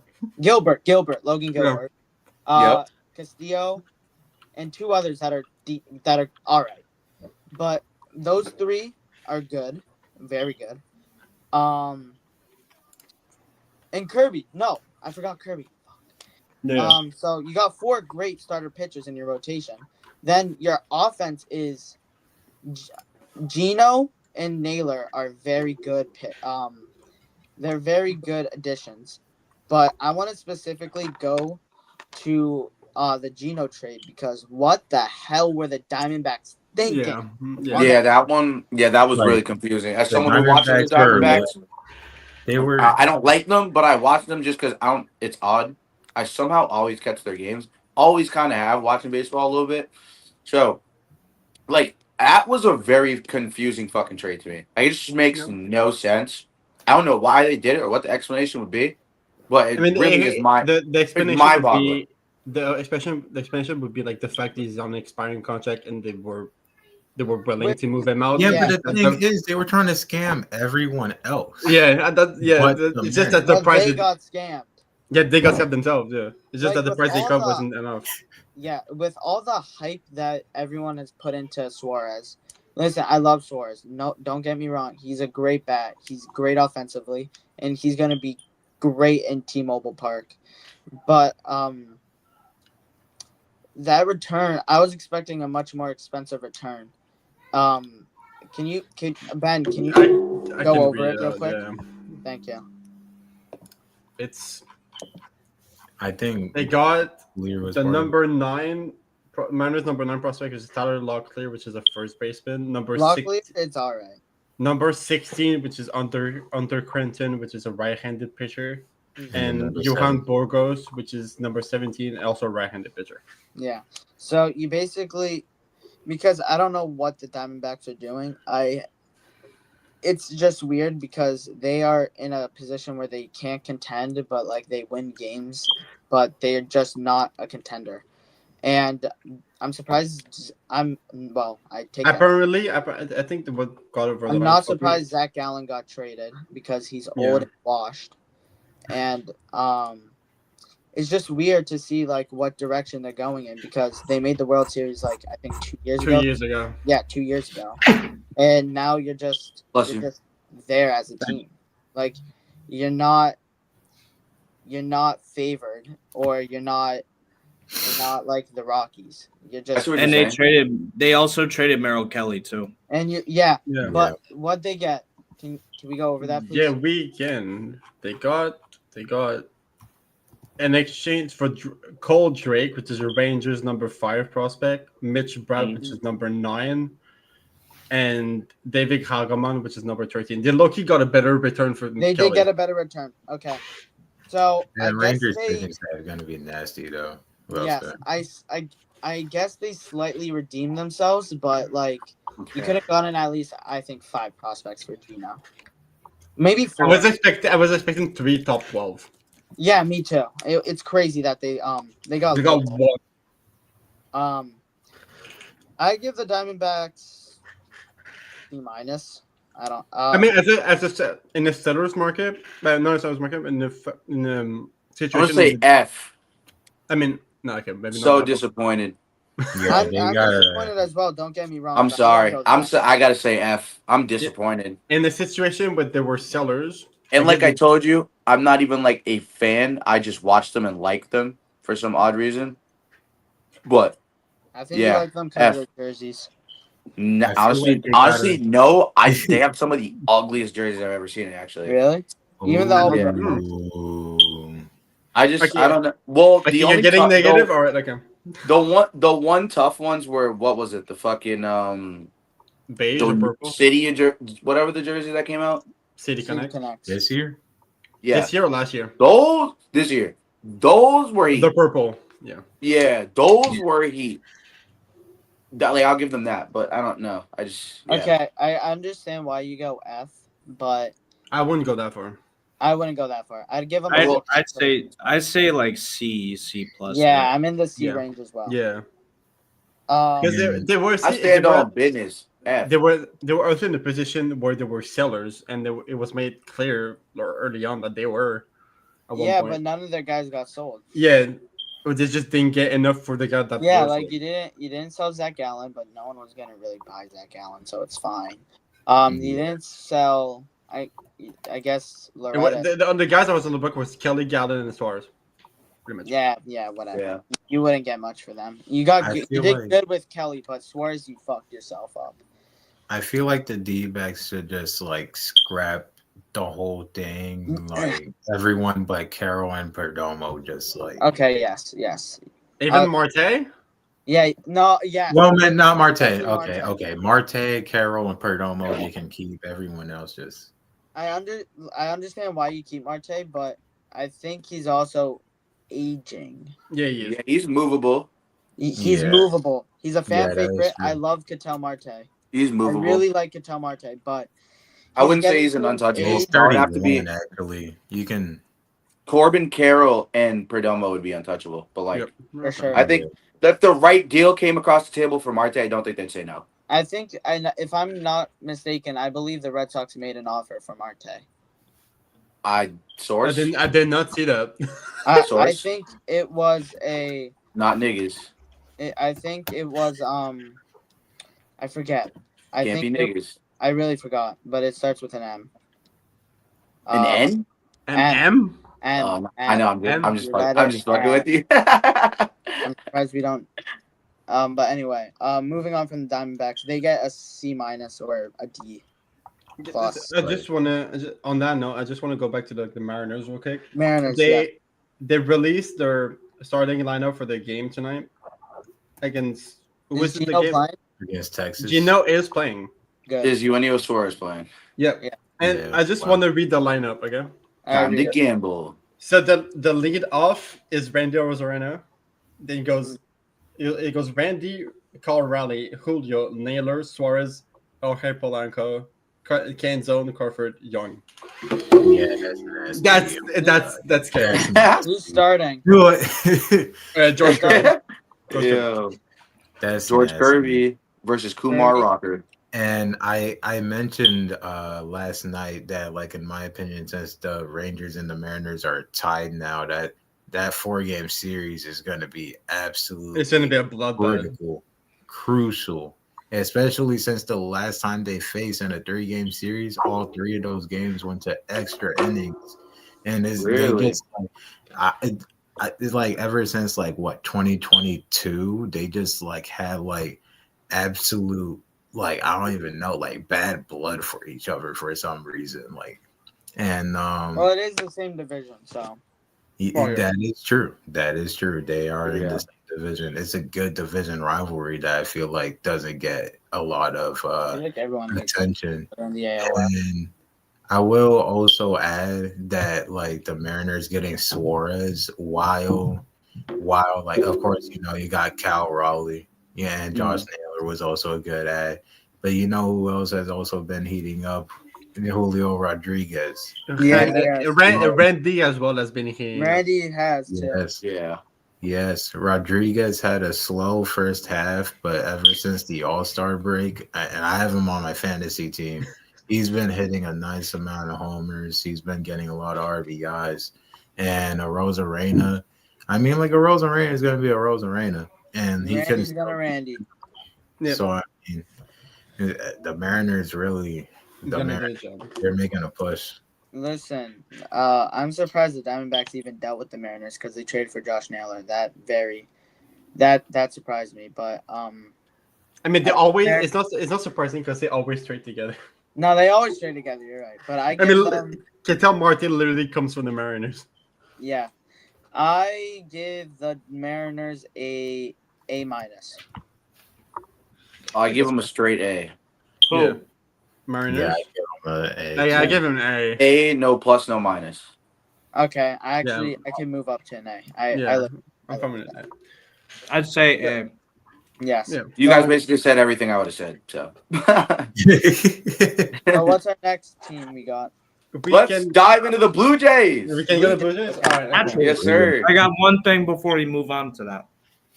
Logan Gilbert, Castillo, and two others that are all right. But those three are good, very good. And Kirby, no, I forgot Kirby. Yeah. So you got four great starter pitchers in your rotation. Then your offense is Gino and Naylor are very good. They're very good additions. But I want to specifically go to the Gino trade because what the hell were the Diamondbacks thinking? Yeah, that one. Yeah, that was Like, really confusing. As the someone who watches the Diamondbacks Diamondbacks, They were I don't like them, but I watch them just because I don't. It's odd. I somehow always catch their games. Always kind of have watching baseball a little bit. So, like, that was a very confusing fucking trade to me. Like, it just makes no sense. I don't know why they did it or what the explanation would be, but it really is the explanation would mind-boggling. be the explanation would be like the fact he's on an expiring contract and they were willing to move him out. yeah, Yeah. but the thing is, they were trying to scam everyone else. It's just that the But price they got scammed. they got scammed themselves. Yeah, it's just Like, that the with price they all got the- wasn't enough. Yeah, with all the hype that everyone has put into Suarez. Listen, I love Suarez. No, don't get me wrong. He's a great bat. He's great offensively, and he's gonna be great in T-Mobile Park. But that return, I was expecting a much more expensive return. Ben? Can you I go can over read it real quick? Yeah. Thank you. It's I think they got Lear was the part of it. number 9 Mariners number 9 prospect is Tyler Locklear, which is a first baseman. Luckily, it's all right. Number 16, which is under Crenton, which is a right-handed pitcher, and number Johan 7. Borgos, which is number 17, also a right-handed pitcher. Yeah. So you basically, because I don't know what the Diamondbacks are doing, it's just weird because they are in a position where they can't contend, but like they win games, but they're just not a contender. And I'm surprised. I take that. Apparently, I think what got over. I'm not surprised Zach Gallen got traded because he's old and washed, and it's just weird to see like what direction they're going in because they made the World Series like I think 2 years ago. 2 years ago. Yeah, 2 years ago, and now you're just there as a team. Like you're not favored, or you're not like the Rockies. You're just and they also traded Merrill Kelly too. And but what they get? Can we go over that, please? Yeah, we can. They got an exchange for Cole Drake, which is a Rangers number 5 prospect, Mitch Brown, which is number 9, and David Hageman, which is number 13. They low-key got a better return for They Kelly. did get a better return. Okay. So I And guess Rangers they pitching staff is going to be nasty though. Who else yes, there? I guess they slightly redeemed themselves, but like you Okay. could have gotten at least I think 5 prospects for Gino. Maybe I 4. was expecting 3 top 12. Yeah, me too. It's crazy that they got They got low. one. I give the Diamondbacks C minus. I don't. I mean, in the sellers market, not sellers market, in the I'm gonna situation. say F. I mean, no, okay, maybe So not. disappointed. Yeah, I'm they got disappointed as well. Don't get me wrong. I'm but I gotta sorry. go with that. I gotta say F. I'm disappointed. In the situation where there were sellers, And like get I told you, I'm not even like a fan. I just watch them and like them for some odd reason. But I think you yeah, like them because F. of their jerseys. I feel Honestly, like they honestly, gotta- no. They have some of the ugliest jerseys I've ever seen. Actually, Really? Even though Yeah. Ooh. I just Okay. I don't know. Well, like the you're only getting tough, negative, or okay, the one tough ones were what was it? The fucking beige or the purple, city and whatever the jersey that came out. City City Connect. Connect. This year? Yeah, This year or last year? those this year. Those were The heat. purple. Yeah. Yeah, those were heat. Like I'll give them that, but I don't know. I just Okay, I understand why you go F, but I wouldn't go that far. I wouldn't go that far. I'd give them. Well, I'd say like C plus. Yeah, I'm in the C Yeah. range as well. Yeah, because Yeah. they were. I stand on business. F. They were also in a position where there were sellers, and it was made clear early on that they were. At one Yeah, point. but none of their guys got sold. Yeah, or they just didn't get enough for the guy that. Yeah, was like sold. you didn't sell Zach Gallen, but no one was gonna really buy Zach Gallen, so it's fine. You didn't sell. I guess It was, Loretta. the guys that was on the book was Kelly, Gallen, and Suarez. Pretty much. Yeah, whatever. Yeah. You wouldn't get much for them. You I you feel did like- good with Kelly, but Suarez, you fucked yourself up. I feel like the D-backs should just like scrap the whole thing. Like everyone but Carroll and Perdomo just like Okay, yes. Even Marte. Yeah, no, yeah. well man, not Marte. Especially Okay, Marte. okay. Marte, Carroll, and Perdomo you can keep. Everyone else just I understand why you keep Marte, but I think he's also aging. Yeah, he is. Yeah, he's movable. He's Yeah. movable. He's a fan Yeah, that is favorite. true. I love Ketel Marte. He's movable. I really like Ketel Marte, but I wouldn't say getting he's an to untouchable. age- he's That would have to be 31 actually. You can Corbin Carroll and Perdomo would be untouchable. But like, Yep. For sure. I think if the right deal came across the table for Marte, I don't think they'd say no. I think, if I'm not mistaken, I believe the Red Sox made an offer for Marte. I source, I did not see that. I Source? think it was not niggas. I think it was I forget. I Can't be think niggas. I really forgot, but it starts with an M. An N? An And- M. And I know. I'm just fucking with you. I'm surprised we don't. But anyway, moving on from the Diamondbacks, they get a C minus or a D plus. I just wanna on that note. I just want to go back to the Mariners real quick. Mariners, yeah. They released their starting lineup for the game tonight against who was Is it the Gino game? playing? against Texas. Gino is playing. Good. Is Eugenio Suarez playing? Yep. Yeah. And Yeah, I just wow. want to read the lineup, okay? Time to Read it. gamble. So the lead off is Randy Rosarena. Then it goes Randy, Carl Raleigh, Julio, Naylor, Suarez, Jorge Polanco, Canzone, Crawford, Young. Yeah, that's nasty. That's scary. Who's starting? What? George Kirby. Yo, That's George nasty. Kirby versus Kumar Kirby. Rocker. And I mentioned last night that, like, in my opinion, since the Rangers and the Mariners are tied now, that 4-game series is going to be absolutely It's gonna be a bloodbath. crucial, especially since the last time they faced in a 3-game series, all 3 of those games went to extra innings, and it's Really? they just it's like ever since like 2022, they just like had like absolute, like, I don't even know, like bad blood for each other for some reason. Like, and Well, it is the same division, so Oh, yeah. That is true. That is true. They are in Yeah. the same division. It's a good division rivalry that I feel like doesn't get a lot of I feel like everyone likes attention. in the AL West. And I will also add that like the Mariners getting Suarez while like of course you got Cal Raleigh, yeah, and Josh Naylor was also a good ad, but you know who else has also been heating up? Julio Rodriguez. Randy as well has been here. Randy has too. Yes, Yeah. yes. Rodriguez had a slow first half, but ever since the All-Star break, and I have him on my fantasy team, he's been hitting a nice amount of homers. He's been getting a lot of RBIs. And a Rosarena, I mean, like a Rosarena is going to be a Rosarena. And he Randy's can. gonna Randy. Yep. So, I mean, the Mariners really, He's done a great job. they're making a push. Listen, I'm surprised the Diamondbacks even dealt with the Mariners because they traded for Josh Naylor. That surprised me. But I mean, they always. It's not surprising because they always trade together. no, they always trade together. You're right. But I give them. Ketel Martin literally comes from the Mariners. Yeah, I give the Mariners a minus. I give him a straight A. Who? Yeah. Mariners. Yeah, I give him an A. A, no plus, no minus. Okay, I can move up to an A. I'm from an A. I'd say A. Yes. Yeah. You guys basically said everything I would have said. So So what's our next team we got? let's dive into the Blue Jays. We can go to Blue Jays. All right. Okay. Yes, sir. I got one thing before we move on to that.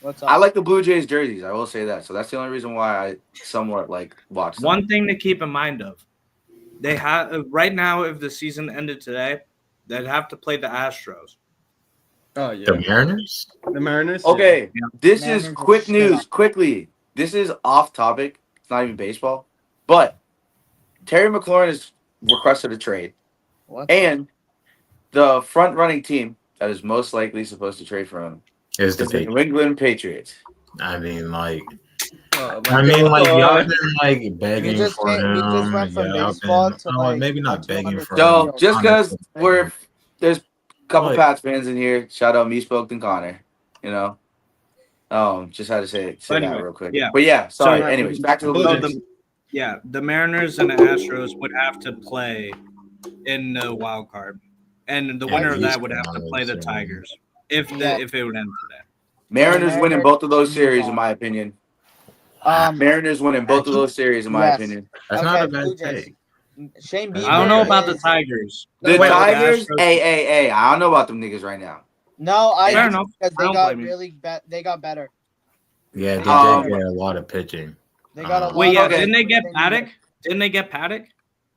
What's up? I like the Blue Jays jerseys. I will say that. So that's the only reason why I somewhat like watch them. One thing to keep in mind of, they have right now. If the season ended today, they'd have to play the Astros. Oh yeah. The Mariners? The Mariners. Okay, this Mariners is are quick shit news. up. Quickly, this is off topic. It's not even baseball, but Terry McLaurin has requested a trade, What? and the front-running team that is most likely supposed to trade for him Is the is the Patriots. New England Patriots. I mean, like, Oh, y'all been like begging He just for came- him. he just went from Y'all baseball been- to, oh, like, maybe not 200 begging for So him. just because Honestly, there's a couple Like- Pats fans in here, shout out me, Spoke, and Connor. You know, just had to say But that anyway, real quick. yeah. But yeah, sorry. So- Anyways, back to the Blue So Jays. the Mariners and the Astros would have to play in the wild card, and the winner of that would have to play the Tigers if it would end today. Mariners winning Mariners both of those move series, on. in my opinion. Um, Mariners winning both of those series, in my Yes. opinion. that's not a Blue bad Jays. take. Shane Bieber. I don't know about the is- Tigers. The Wait, Tigers, Astros- hey, I don't know about them niggas right now. No, I Fair do enough. because I they don't got blame you. really they got better. Yeah, they Um, did get a lot of pitching. They got a lot. Wait, yeah, of- didn't they get Paddock? Didn't they get Paddock?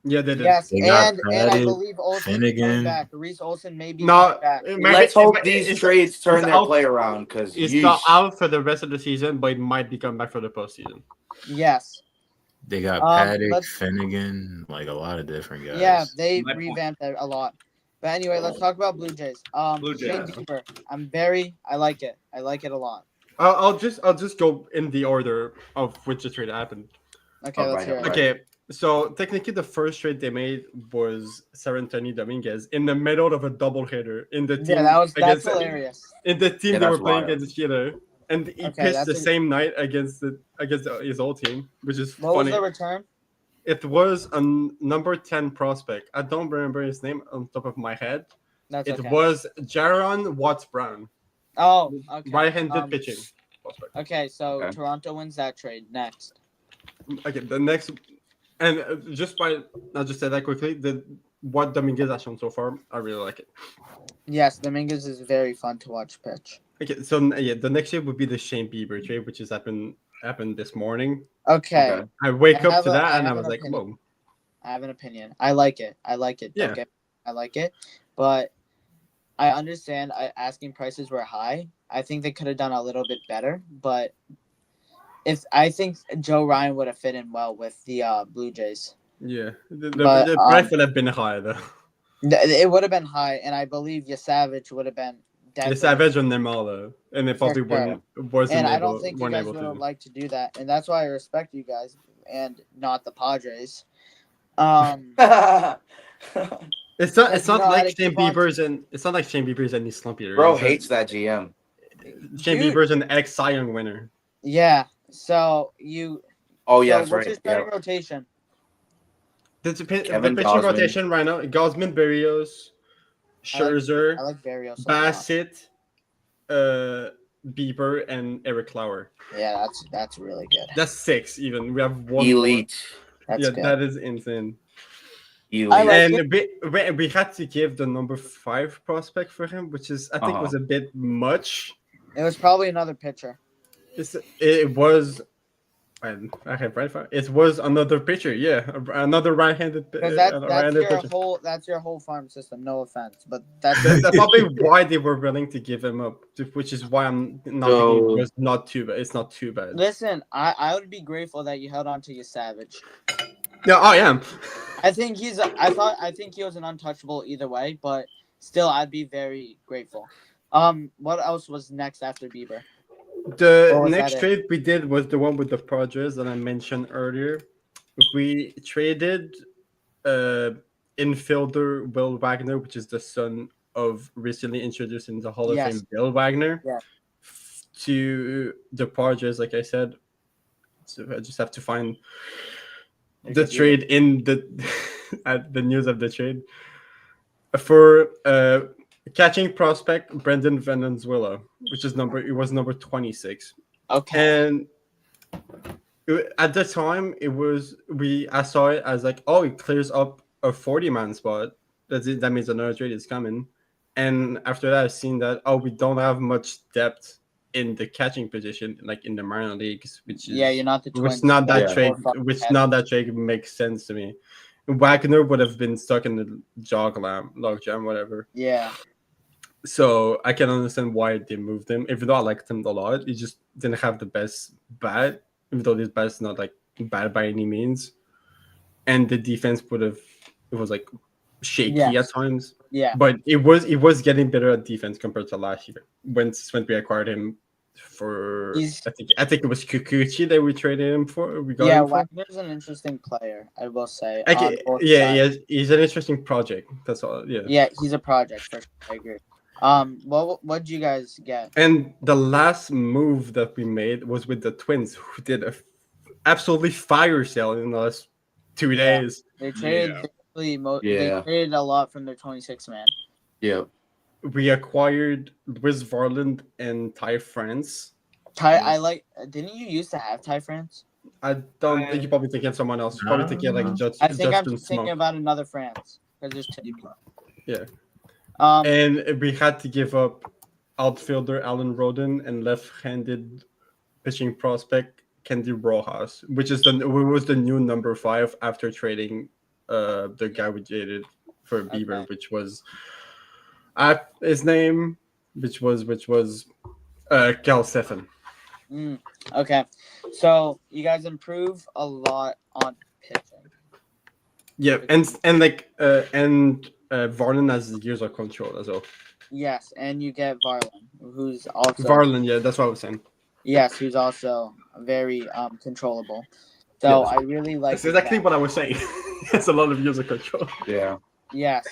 Yeah, they did. Yes, They got and I Paddock, believe Olsen Finnegan. coming back. Reese Olsen may be No, coming back. Let's hope these trades turn it's their out- play around because It's not out for the rest of the season, but it might be coming back for the postseason. Yes. They got Paddock, Finnegan, like a lot of different guys. Yeah, they My point. revamped it a lot. But anyway, let's talk about Blue Jays. Blue Jays. Shane Bieber. I like it. I like it a lot. I'll just go in the order of which the trade happened. Okay, Oh, let's right, hear it. right. Okay, so technically the first trade they made was Seranthony Dominguez in the middle of a double hitter in the team. Yeah, that's against hilarious. in the team Yeah, they were that's playing wild. against each other, and he Okay, pitched that's the a- same night against his old team, which is What funny. was the return? It was a number 10 prospect. I don't remember his name on top of my head. That's It okay. was Jaron Watts Brown, Oh, okay. right-handed pitching prospect. Okay, so Okay. Toronto wins that trade. Next. Okay, the next, and I'll just say that quickly. What Dominguez has shown so far, I really like it. Yes, Dominguez is very fun to watch pitch. Okay, so yeah, the next trade would be the Shane Bieber trade, which has happened this morning. Okay. I wake I up have to a- that I and I have was an like, opinion. whoa. I have an opinion. I like it. Don't Yeah. get me- I like it. But I understand asking prices were high. I think they could have done a little bit better. But I think Joe Ryan would have fit in well with the Blue Jays. Yeah, the But, price would have been high though. It would have been high, and I believe Yasavage would have been The definitely. Savage on them all though, and they probably sure. wasn't And I able, don't think you weren't guys able would have to. liked to do that, and that's why I respect you guys and not the Padres. It's It's not. Does It's he not know how like to Shane keep on- Bieber's and it's not like Shane Bieber's any slumpier. Bro hates that GM. Shane Dude. Bieber's an ex Cy Young winner. Yeah. So you. Oh yeah, so that's what's right. your starting Yeah. rotation? The Kevin pitching Gausman. rotation right now: Gosman, Berrios, Scherzer, I like Barrios a lot. Bassett, Bieber, and Eric Lauer. Yeah, that's really good. That's 6. Even we have one Elite. That's more. Yeah, good. that is insane. Elite. I like And we had to give the number 5 prospect for him, which is I think was a bit much. It was probably another pitcher. It was. I have right. It was another pitcher. Yeah, another right-handed. Because that's your whole farm system. No offense, but that's That's probably why they were willing to give him up, which is why I'm not thinking it was not too bad. It's not too bad. Listen, I would be grateful that you held on to your Savage. No, I am. I think he was an untouchable either way, but still, I'd be very grateful. What else was next after Bieber? The Or was next that it? trade we did was the one with the Padres that I mentioned earlier. We traded infielder Will Wagner, which is the son of recently introduced in the Hall of Yes. Fame Bill Wagner, Yeah. to the Padres, like I said. So I just have to find There's the a trade in the at the news of the trade for catching prospect Brendan Valenzuela, which is number 26. Okay. And at the time I saw it as like, oh, it clears up a 40-man spot. That means another trade is coming. And after that, I've seen that, oh, we don't have much depth in the catching position, like in the minor leagues, which is You're not the Twins. which not that Yeah. trade, that trade makes sense to me. Wagner would have been stuck in the logjam, whatever. Yeah. So I can understand why they moved him, even though I liked him a lot. He just didn't have the best bat, even though this bat's not like bad by any means. And the defense it was like shaky Yes. at times. Yeah. But it was getting better at defense compared to last year. When we acquired him for I think it was Kikuchi that we traded him for. Wagner's an interesting player, I will say. He's an interesting project. That's all. Yeah. Yeah, he's a project for sure. I agree. What'd you guys get? And the last move that we made was with the Twins, who did a absolutely fire sale in the last 2 days. They traded they traded a lot from their 26 man. Yeah. We acquired Luis Varland and Ty France. Didn't you used to have Ty France? I don't think you're probably thinking of someone else. You're probably thinking like I think I'm thinking about another France because there's two. Yeah. And we had to give up outfielder Alan Roden and left-handed pitching prospect Candy Rojas, which was the new number 5 after trading the guy we traded for Bieber, which was his name, which was Cal Stephan. Okay, so you guys improve a lot on pitching. Yeah, and Varland has years of control as well. Yes, and you get Varland, who's also Varland. Yeah, that's what I was saying. Yes, who's also very controllable. So yes. I really like. That's exactly what I was saying. It's a lot of years of control. Yeah. Yes.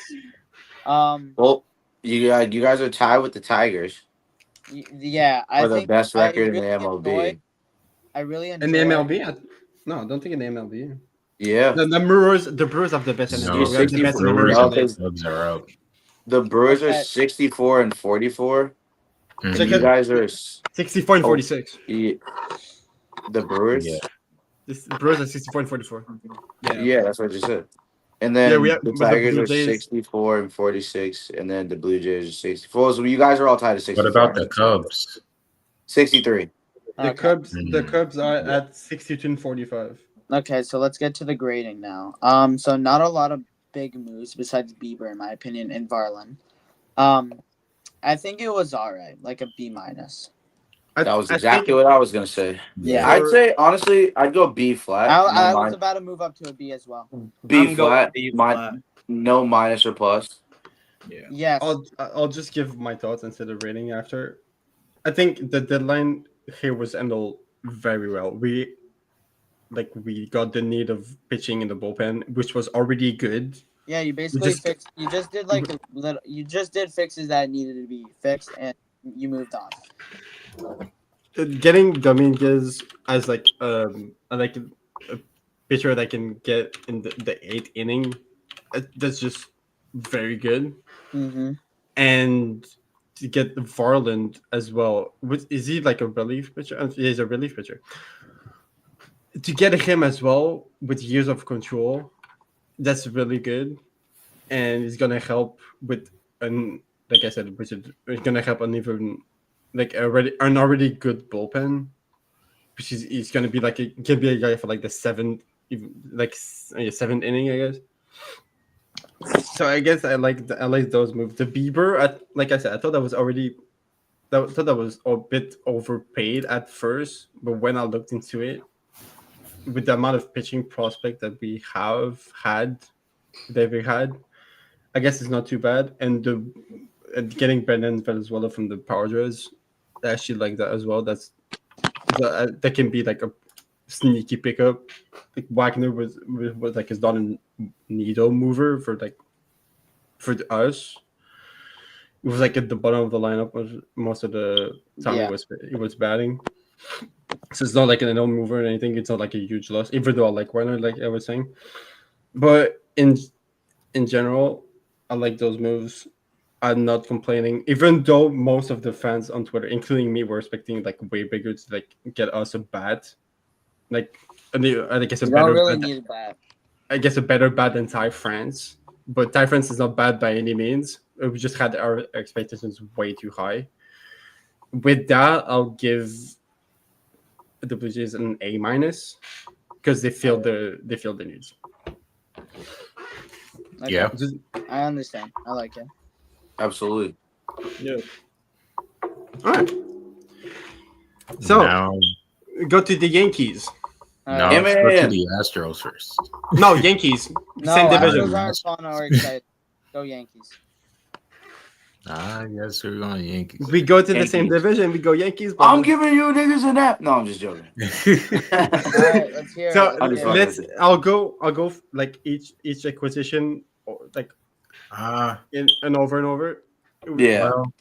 Well, you guys are tied with the Tigers. Yeah, I think the best record really in the MLB. I really enjoy in the MLB. No, I don't think in the MLB. Yeah. The Brewers have the best MLB. The Brewers are 64 and 44. And you guys are 64 and 46. The Brewers. Yeah. The Brewers are 64 and 44. Yeah, that's what I just said. And then the Tigers are 64 and 46, and then the Blue Jays are 64. So you guys are all tied at 64. What about the Cubs? 63. The Cubs are at 62 and 45. Okay, so let's get to the grading now. So not a lot of big moves besides Bieber, in my opinion, and Varland. I think it was all right, like a B-. That was exactly what I was gonna say. Yeah, I'd say honestly, I'd go B flat. I was about to move up to a B as well. B flat. No minus or plus. Yeah. Yes. I'll just give my thoughts instead of rating after. I think the deadline here was handled very well. We got the need of pitching in the bullpen, which was already good. Yeah, you basically just- fixed. You just did like a little. You just did fixes that needed to be fixed, and you moved on. Getting Dominguez as like a pitcher that can get in the eighth inning, that's just very good. Mm-hmm. And to get Varland as well, is he like a relief pitcher? He's a relief pitcher. To get him as well with years of control, that's really good, and it's gonna help with like I said, which is it's gonna help an even like an already good bullpen, which is he's gonna be like can be a guy for like the seventh, seventh inning, I guess. So I guess I like those moves. The Bieber, like I said, I thought that was a bit overpaid at first, but when I looked into it, with the amount of pitching prospect that we have had, I guess it's not too bad. And getting Brendan Venezuela from the Padres, I actually like that as well. That can be like a sneaky pickup. Like Wagner was like his not a needle mover for us. It was like at the bottom of the lineup most of the time Yeah. he was batting. So it's not like an no mover or anything. It's not like a huge loss, even though I like Werner, like I was saying. But in general, I like those moves. I'm not complaining, even though most of the fans on Twitter, including me, were expecting like way bigger to like get us a bat, like I guess a You better don't really bat. need that. I guess a better bat than Ty France, but Ty France is not bad by any means. We just had our expectations way too high. With that, I'll give the Blue Jays an A minus because they feel the needs. Okay. Yeah. I understand. I like it. Absolutely. Yeah. All right. So now, go to the Yankees. no, Yeah, let's go to man. the Astros first. No, Yankees. No, Same division. Astros aren't fun or excited. Go Yankees. I guess we're going Yankees. We go to the same Yankees. division. We go Yankees. I'm giving you niggas a nap. No, I'm just joking. All right, let's hear So it. I'm Let's just hear it. fucking- I'll go like each acquisition like and over. Yeah. Well,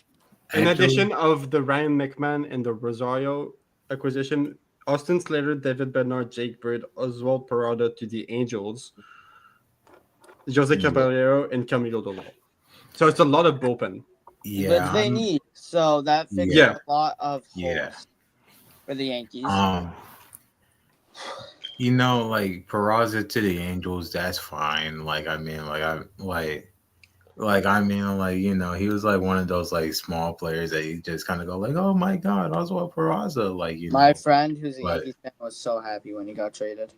In actually, addition of the Ryan McMahon and the Rosario acquisition, Austin Slater, David Bednar, Jake Bird, Oswald Parada to the Angels, Jose Yeah. Caballero, and Camilo Dolo. So it's a lot of bullpen. yeah, Which they need. So that fixes Yeah. a lot of holes Yeah. for the Yankees. Like Peraza to the Angels, that's fine. Like, I mean, he was like one of those like small players that you just kind of go like, oh my god, Oswald Peraza, like My friend, who's a but- Yankees fan, was so happy when he got traded.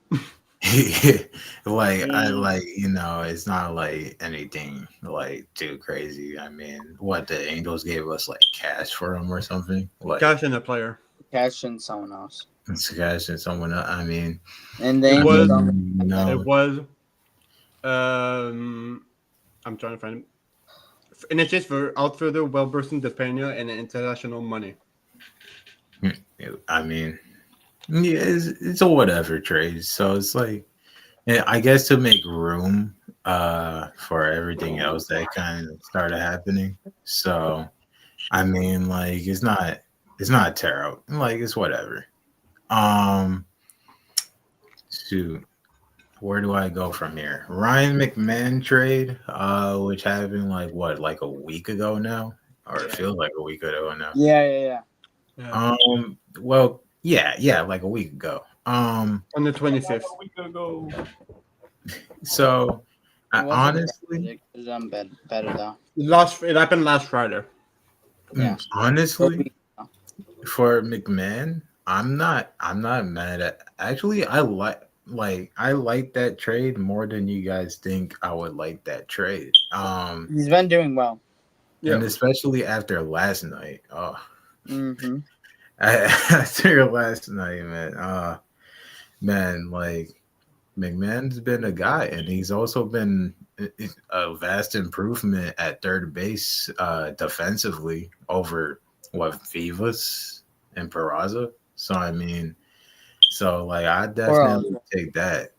it's not like anything like too crazy. I mean, what the Angels gave us like cash for him or something, like Cash in a player. Cash and someone else. it's cash and someone else. I mean, And they It was- don't- It was. I'm trying to find him. In exchange for outfielder, well-versed Depena, and international money. I mean, yeah, it's a whatever trade. So it's like, I guess to make room for everything else that kind of started happening. So, I mean, like it's not terrible. Like it's whatever. Shoot, where do I go from here? Ryan McMahon trade, which happened like a week ago now, or it feels like a week ago now. Yeah. Well, yeah, like a week ago. On the 25th. So It wasn't honestly, bad. It could have done better though. It happened last Friday. Yeah. honestly, for McMahon, I'm not mad at. Actually, I like that trade more than you guys think I would like that trade. He's been doing well. Yeah. And especially after last night. Oh, Mm-hmm. after last night, man, like McMahon's been a guy, and he's also been a vast improvement at third base defensively over Vivas and Peraza. So I mean, I definitely take that.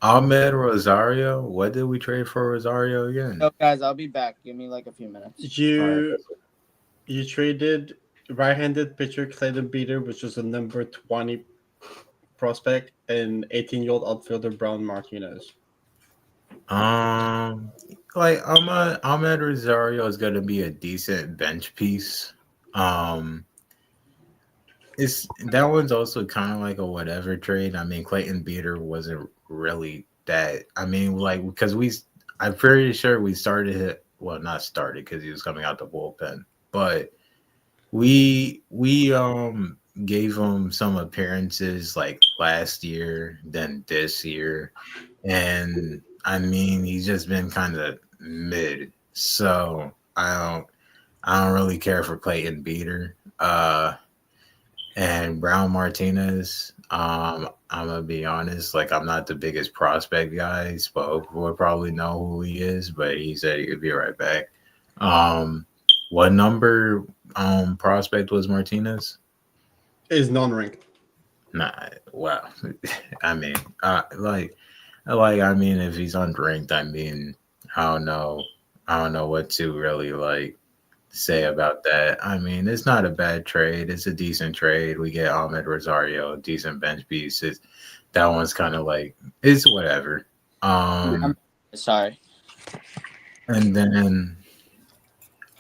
Ahmed Rosario. What did we trade for Rosario again? So guys, I'll be back. Give me like a few minutes. You traded right-handed pitcher Clayton Beater, which was a number 20 prospect, and 18-year-old outfielder Brown Martinez. Like Ahmed Rosario is going to be a decent bench piece. It's that one's also kind of like a whatever trade. I mean, Clayton Beater wasn't really that. I mean, like because I'm pretty sure we started it. Well, not started because he was coming out the bullpen, but we gave him some appearances like last year, then this year, and I mean he's just been kind of mid. So I don't really care for Clayton Beater. And Brown Martinez, I'm gonna be honest, like I'm not the biggest prospect guy. Spoke will probably know who he is, but he said he could be right back. What number prospect was Martinez? Is non-ranked. Nah, well, I mean, I mean, if he's unranked, I mean, I don't know what to really like say about that. I mean, it's not a bad trade. It's a decent trade. We get Ahmed Rosario, decent bench piece. That one's kind of like it's whatever. Sorry. And then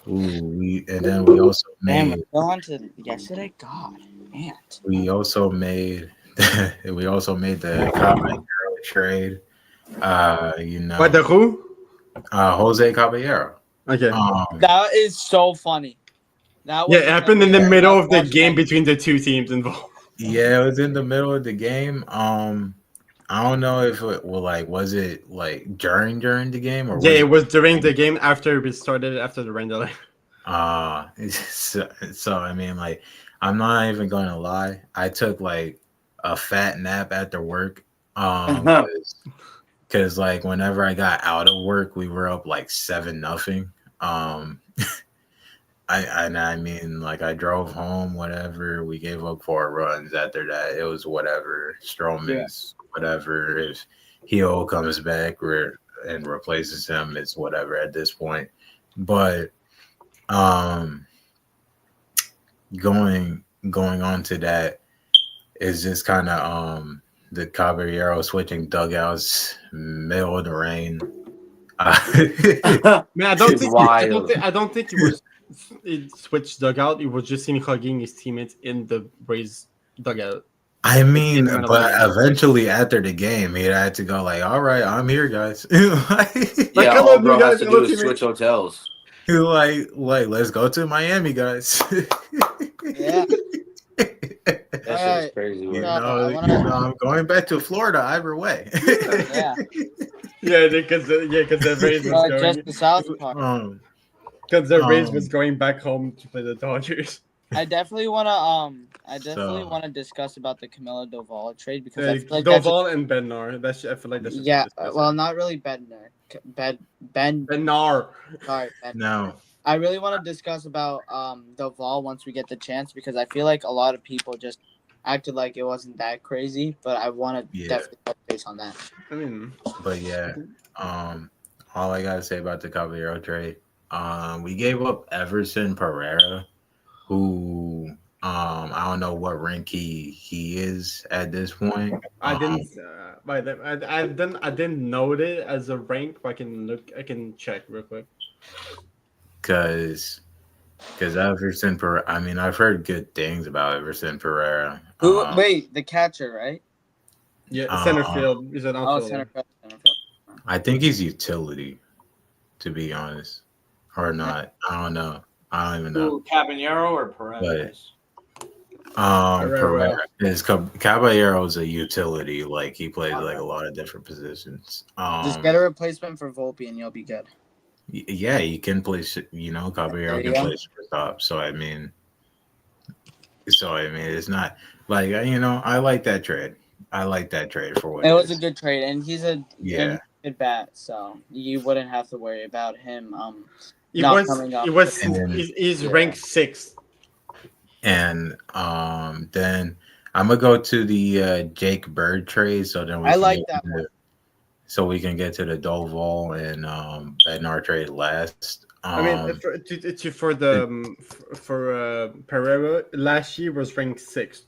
we also Damn, made go on to yesterday. God, man. we also made the Caballero trade. What the who? Jose Caballero. Okay. That is so funny. That Yeah, it happened in the middle of the game But between the two teams involved. Yeah, it was in the middle of the game. I don't know if it was it like during the game or Yeah, it was during the game after we started after the rain delay. so I mean, like, I'm not even going to lie. I took like a fat nap after work. Because like whenever I got out of work, we were up like 7-0. I mean, like I drove home, whatever. We gave up 4 runs. After that, it was whatever. Stroman's whatever. If Heo comes back and replaces him, it's whatever at this point. But going on to that is just kind of the Caballero switching dugouts middle of the rain. Man, I don't think it switched dugout. It was just him hugging his teammates in the Rays dugout. I mean, but eventually after the game, he had to go like, "All right, I'm here, guys." Yeah, all bro has to do is switch hotels. Like, let's go to Miami, guys. Yeah. That shit's crazy. You know, I'm going back to Florida either way. Yeah. Because the Rays was going just the South part. Because the Rays was going back home to play the Dodgers. I definitely want to discuss about the Camilo Doval trade because I feel like Doval and Bednar. I feel like that's well, not really Bednar. Bednar. Sorry, Bednar. No. I really want to discuss about Doval once we get the chance because I feel like a lot of people just acted like it wasn't that crazy, but I want to definitely touch base on that. I mean, but yeah, all I gotta say about the Caballero trade, we gave up Everson Pereira, who I don't know what rank he is at this point. I didn't note it as a rank, but I can check real quick. Because Everson Pereira, I mean, I've heard good things about Everson Pereira. Wait, the catcher, right? Yeah, center field. He's an outfielder. Center field. I think he's utility, to be honest, or not. I don't know. I don't even know. Caballero or Perez? Pereira. Caballero's a utility. Like he plays like a lot of different positions. Just get a replacement for Volpe and you'll be good. Yeah, you can play. Caballero can play shortstop. So I mean, it's not like I like that trade. I like that trade for what it was a good trade, and he's a good bat, so you wouldn't have to worry about him. He's ranked 6th. And then I'm gonna go to the Jake Bird trade. So then I like that one. so we can get to the Doval and Bednar trade last. I mean, for Pereira, last year was ranked 6th.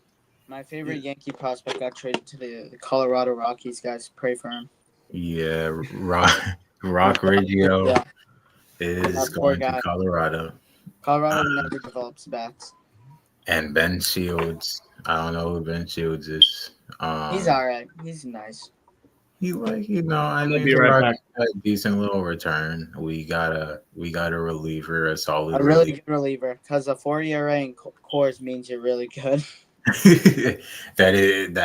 My favorite Yankee prospect got traded to the Colorado Rockies. Guys, pray for him. Yeah, Rock Reggio Yeah, is that poor going to guy. Colorado. Colorado never develops bats. And Ben Shields. I don't know who Ben Shields is. He's all right. He's nice. He I I'll mean, be the right Rockies got a decent little return. We got a reliever, a solid A really reliever. good reliever because a 4 ERA in Coors means you're really good. that is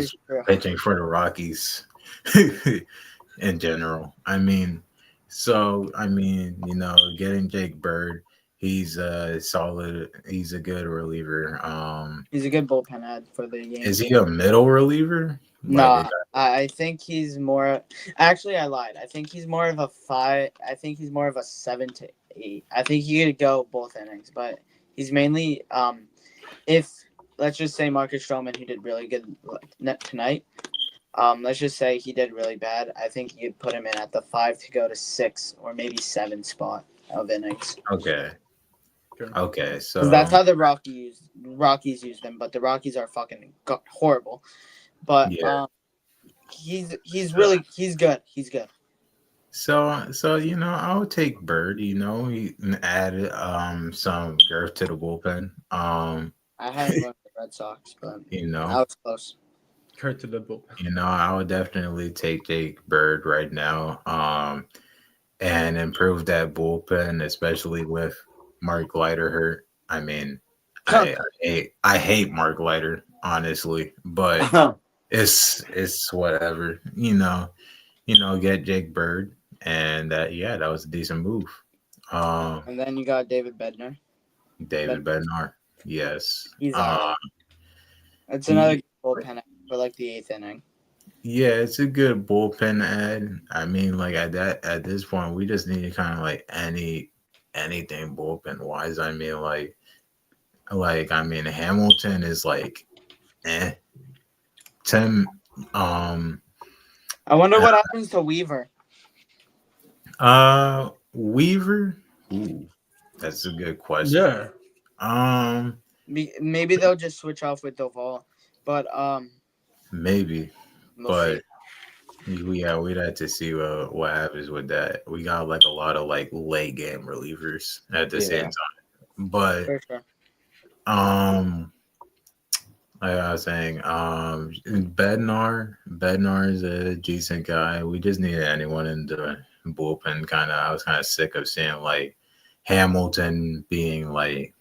is true. pitching for the Rockies in general. I mean, getting Jake Bird, he's a solid. He's a good reliever. He's a good bullpen ad for the Yankees. Is he a middle reliever? No, I think he's more. Actually, I lied. I think he's more of a 5. I think he's more of a 7 to 8. I think he could go both innings, but he's mainly if let's just say Marcus Stroman, who did really good tonight. Let's just say he did really bad. I think you'd put him in at the 5 to go to 6 or maybe 7 spot of innings. Okay. So 'cause that's how the Rockies use them, but the Rockies are fucking horrible. But yeah. he's good. He's good. So I would take Bird. He add some girth to the bullpen. I had him going to the Red Sox, but that was close. Kurt to the bullpen. I would definitely take Jake Bird right now. And improve that bullpen, especially with Mark Leiter hurt. I mean, I hate Mark Leiter, honestly, but it's whatever. Get Jake Bird, and that was a decent move. And then you got David Bednar. David Bednar, yes. He's it's another good bullpen for like the 8th inning. Yeah, it's a good bullpen ad. I mean, like at this point, we just need to kind of like anything bullpen wise. I mean, Hamilton is like, Tim. I wonder what happens to Weaver. Weaver. Ooh, that's a good question. Yeah. Maybe they'll just switch off with Doval, but maybe. we'll see. We'd have to see what happens with that. We got like a lot of like late game relievers at the same time. But For sure. like I was saying, Bednar is a decent guy. We just needed anyone in the bullpen. I was kind of sick of seeing like Hamilton being like,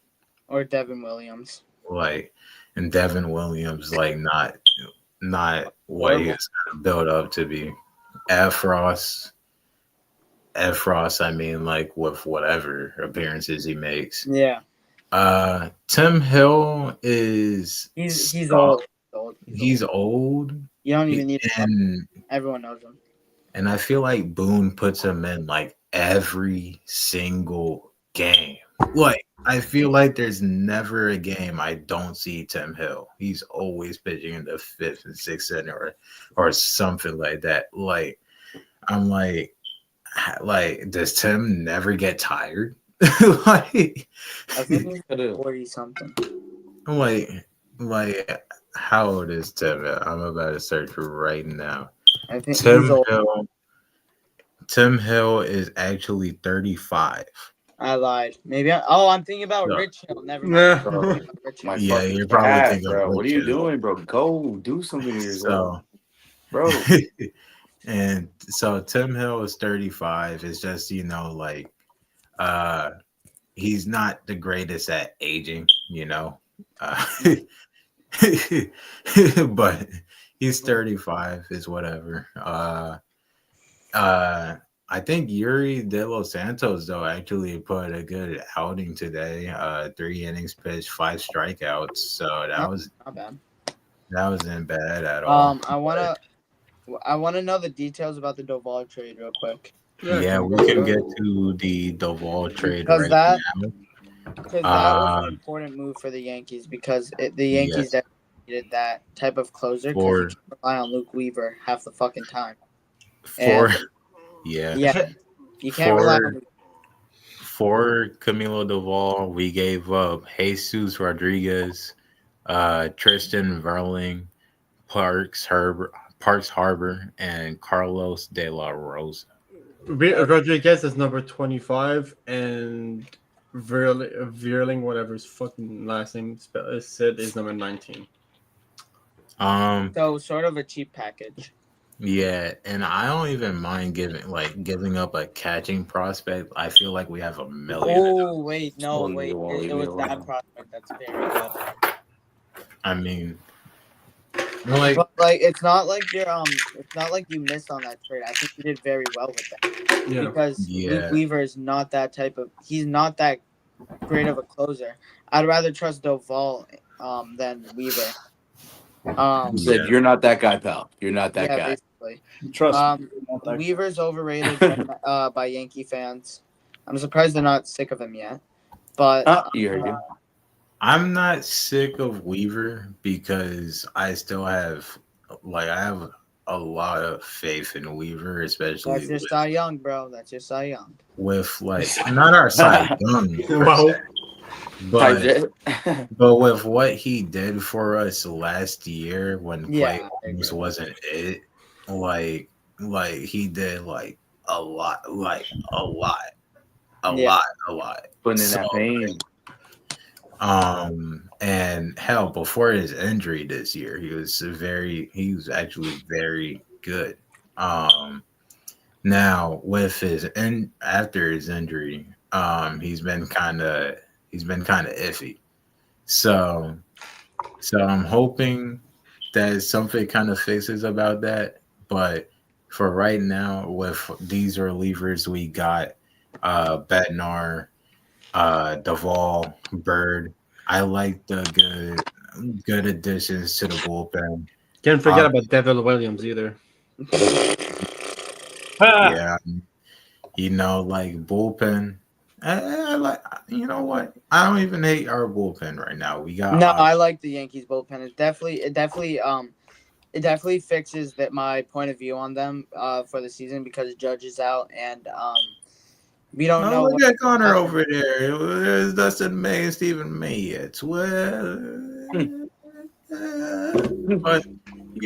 or Devin Williams. And Devin Williams not what he was built up to be. Efros, I mean, like with whatever appearances he makes. Yeah. Tim Hill is he's old. He's old. You don't even need to. Everyone knows him. And I feel like Boone puts him in like every single game. Like I feel like there's never a game I don't see Tim Hill. He's always pitching in the 5th and 6th inning or something like that. Like I'm like, does Tim never get tired? I think he's 40 something. I'm like, how old is Tim? I'm about to search right now. I think Tim Hill is actually 35. I lied. Maybe. I'm thinking about Rich Hill. Never mind. Yeah, you're probably thinking. Bro, what are you doing, bro? Go do something to yourself, bro. And so Tim Hill is 35. It's just he's not the greatest at aging, but he's 35 is whatever. I think Yuri De Los Santos though actually put a good outing today. 3 innings pitched, 5 strikeouts. So that was not bad. That wasn't bad at all. I wanna know the details about the Doval trade real quick. Yeah, we can get to the Doval trade now. Because that now. was an important move for the Yankees because the Yankees needed that type of closer because you For can't rely on Luke Weaver half the fucking time. for And yeah. yeah, you can't rely on. Luke. For Camilo Duvall, we gave up Jesus Rodriguez, Tristan Verling, Parks Harbor, and Carlos De La Rosa. Rodriguez is number 25, and Vierling, whatever his fucking last name is said, is number 19. So sort of a cheap package. Yeah, and I don't even mind giving up a catching prospect. I feel like we have a million. Oh wait, no, Leave me wait, alone, leave it me was that alone. prospect that's very good. I mean, like, But like, it's not like you missed on that trade. I think you did very well with that Yeah. because Luke yeah, Weaver is not that type of. He's not that great of a closer. I'd rather trust Doval than Weaver. You said yeah. you're not that guy, pal. You're not that Yeah, guy. basically. Trust me. Not that Weaver's overrated by Yankee fans. I'm surprised they're not sick of him yet. But You heard you. I'm not sick of Weaver because I still have, I have a lot of faith in Weaver, especially that's your Cy Young, bro. That's your Cy Young. with not our Cy Young, per Wow. se, but with what he did for us last year when Yeah, I playoffs agree. wasn't it, like he did a lot, Yeah. a lot. Putting in So, that pain. and hell, before his injury this year, he was actually very good. Now with after his injury, he's been kind of iffy. So I'm hoping that something kind of fixes about that. But for right now, with these relievers we got, Bednar, Duvall, Bird. I like the good additions to the bullpen. Can't forget about Devin Williams either. Yeah, like bullpen. I like, you know what? I don't even hate our bullpen right now. We got No, I like the Yankees bullpen. It definitely fixes that my point of view on them for the season because Judge is out and we don't know look what at Connor over there. There's Dustin May and Stephen May. It's but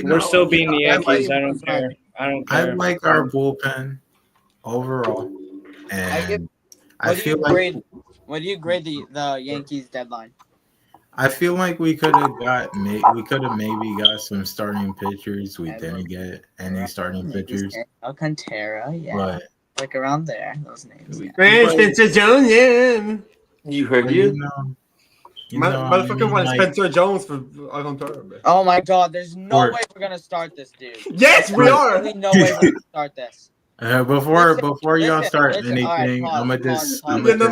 We're still beating the I Yankees. like I don't care. I don't I care. like our bullpen overall, and I feel like what do you grade the Yankees deadline? I feel like we could have maybe got some starting pitchers. We didn't get any starting pitchers, Alcantara, yeah, but like around there, those names. Yeah. Spencer Jones, yeah. You heard but you. Motherfucker wanted Spencer Jones for Alcantara. Oh my God, there's no Or- way we're gonna start this, dude. Yes, we are. There's no way we're gonna start this. before y'all listen, start listen, anything, all right, pause, I'm gonna pause, just pause. I'm No, gonna no,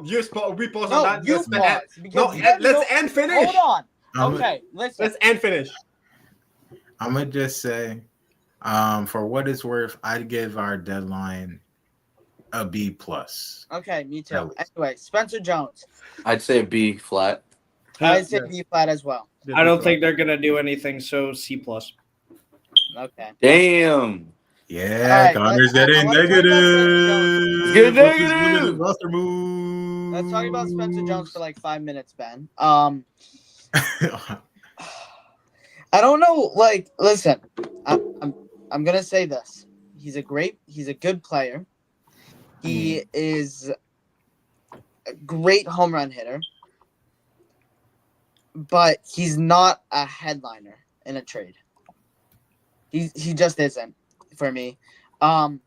just before we pause No, on that. you pause because you have let's finish. Hold on. I'm Okay, listen. Let's end finish. I'm gonna just say, for what it's worth, I'd give our deadline a B plus. Okay, me too. That was- Anyway, Spencer Jones. I'd say B flat. I'd say Yes. B flat as well. I don't think they're gonna do anything. So C plus. Okay. Damn. Yeah, All right, Connor's I getting wanna talk about Spencer Jones. negative. Get With his negative. limited roster moves. Let's talk about Spencer Jones for like 5 minutes, Ben. I don't know. Like, listen, I'm gonna say this. He's a good player. He is a great home run hitter, but he's not a headliner in a trade. He just isn't for me. The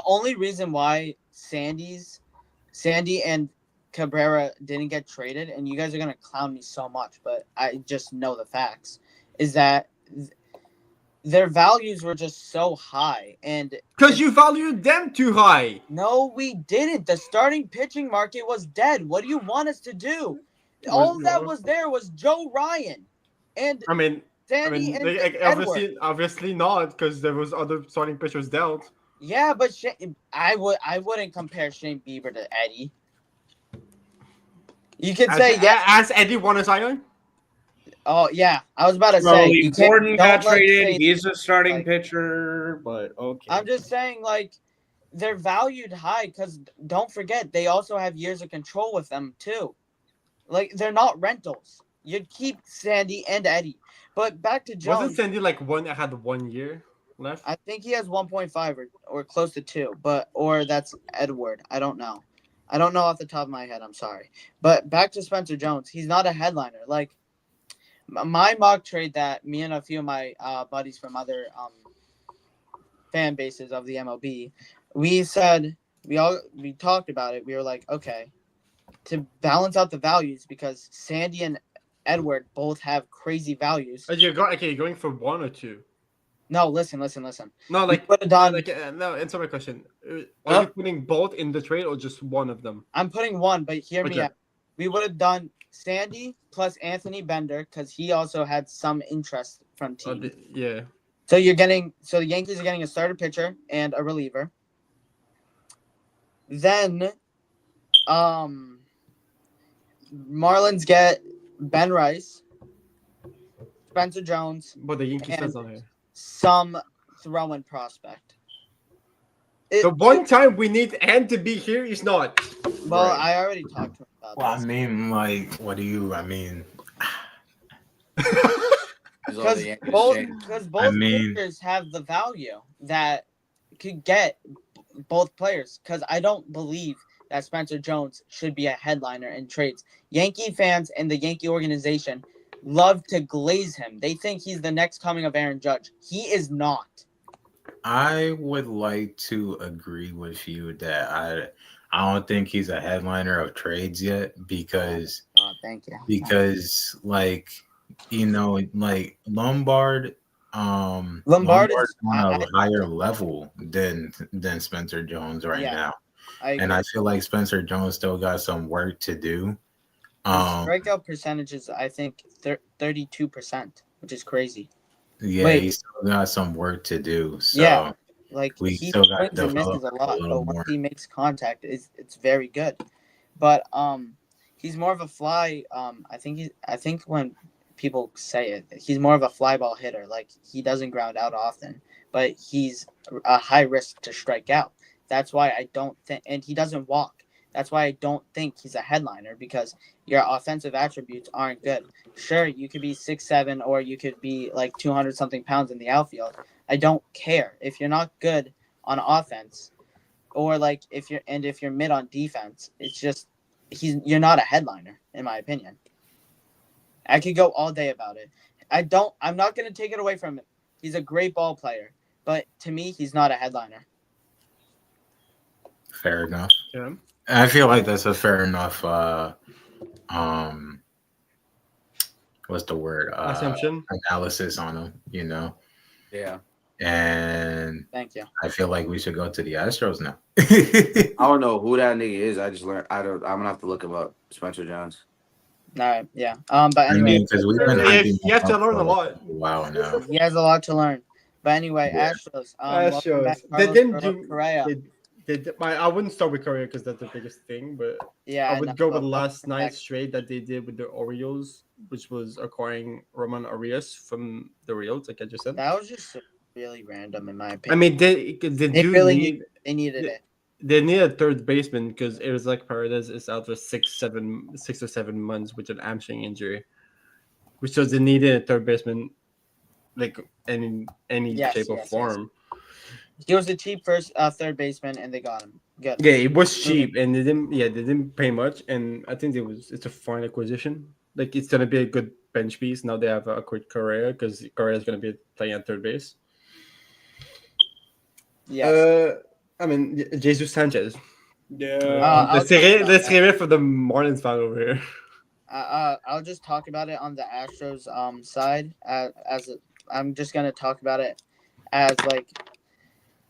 only reason why Sandy and Cabrera didn't get traded, and you guys are gonna clown me so much, but I just know the facts, is that their values were just so high, and Because you valued them too high. no, we didn't. The starting pitching market was dead. What do you want us to do? All that was there was Joe Ryan, and I mean, Sandy and Edward. obviously not, because there was other starting pitchers dealt. Yeah, but I wouldn't compare Shane Bieber to Eddie. You could say As Eddie won a Cy Young? Oh yeah, I was about to say Charlie you can't. Gordon got Don't traded. say He's a starting like, pitcher, but okay. I'm just saying they're valued high because don't forget they also have years of control with them too. Like they're not rentals. You'd keep Sandy and Eddie, but back to Wasn't Jones. Sandy like one? I had 1 year left. I think he has 1.5 or close to 2, or that's Edward. I don't know. I don't know off the top of my head. I'm sorry. But back to Spencer Jones. He's not a headliner. Like my mock trade that me and a few of my buddies from other fan bases of the MLB, we said we talked about it. We were like, okay, to balance out the values because Sandy and Edward both have crazy values. You're going for 1 or 2. No, listen. No, We would have done. no. Answer my question. Are Huh? you putting both in the trade or just one of them? I'm putting one, but hear me Okay. out. We would have done Sandy plus Anthony Bender because he also had some interest from team. Yeah. So the Yankees are getting a starter pitcher and a reliever. Then, Marlins get Ben Rice, Spencer Jones, But the Yankees And- says on here. some throw-in prospect. The one time we need Ant to be here, he's not. Well, Right. I already talked to him about Well, I this. mean, like, what do you? I mean, Is all the Yankees saying. Because both I mean- pitchers have the value that could get both players. Because I don't believe that Spencer Jones should be a headliner in trades. Yankee fans and the Yankee organization love to glaze him. They think he's the next coming of Aaron Judge. He is not. I would like to agree with you that I don't think he's a headliner of trades yet because Thank you. like like Lombard Lombard Lombard's is- on a higher level than Spencer Jones right Yeah. now. I agree. And I feel like Spencer Jones still got some work to do. His strikeout percentage is, I think, 32%, which is crazy. Yeah, Wait. he's still got some work to do. So Yeah. Like we he still got to swings and misses develop a lot, a little but more. once he makes contact, it's very good. But he's more of a fly. I think when people say it, he's more of a fly ball hitter. Like he doesn't ground out often, but he's a high risk to strike out. That's why I don't think, and he doesn't walk. That's why I don't think he's a headliner because your offensive attributes aren't good. Sure, you could be 6'7", or you could be like 200 something pounds in the outfield. I don't care if you're not good on offense, or like if you're mid on defense. It's just you're not a headliner in my opinion. I could go all day about it. I'm not gonna take it away from him. He's a great ball player, but to me, he's not a headliner. Fair enough. Yeah. I feel like that's a fair enough what's the word? Assumption. Analysis on him, Yeah. And Thank you. I feel like we should go to the Astros now. I don't know who that nigga is. I just learned. I'm gonna have to look him up. Spencer Jones. All right, yeah. But I anyway, mean, because we've been Yeah, hyping you have to him up learn a for lot. Wow now. he has a lot to learn. But anyway, Yeah. Astros. Welcome back, They Carlos didn't do. Correa. I wouldn't start with Korea because that's the biggest thing, but Yeah, I would go with but last welcome back. night's trade that they did with the Orioles, which was acquiring Roman Arias from the Orioles, like I just said. That was just really random in my I opinion. mean, they do really need They needed Yeah. it. they need a third baseman because Erzak Paredes is out for 6 or 7 months with an hamstring injury, which shows they needed a third baseman, like in any Yes, shape or yes. form. He was a cheap first third baseman, and they got him. Good. Yeah, it was cheap, and they didn't pay much, and I think it's a fine acquisition. Like it's gonna be a good bench piece. Now they have a quick Correa because Correa is gonna be playing at third base. Yes. I mean, Jesus Sanchez. I'll Let's talk about let's that. hear it for the Marlins fan over here. I'll just talk about it on the Astros side. I'm just gonna talk about it as like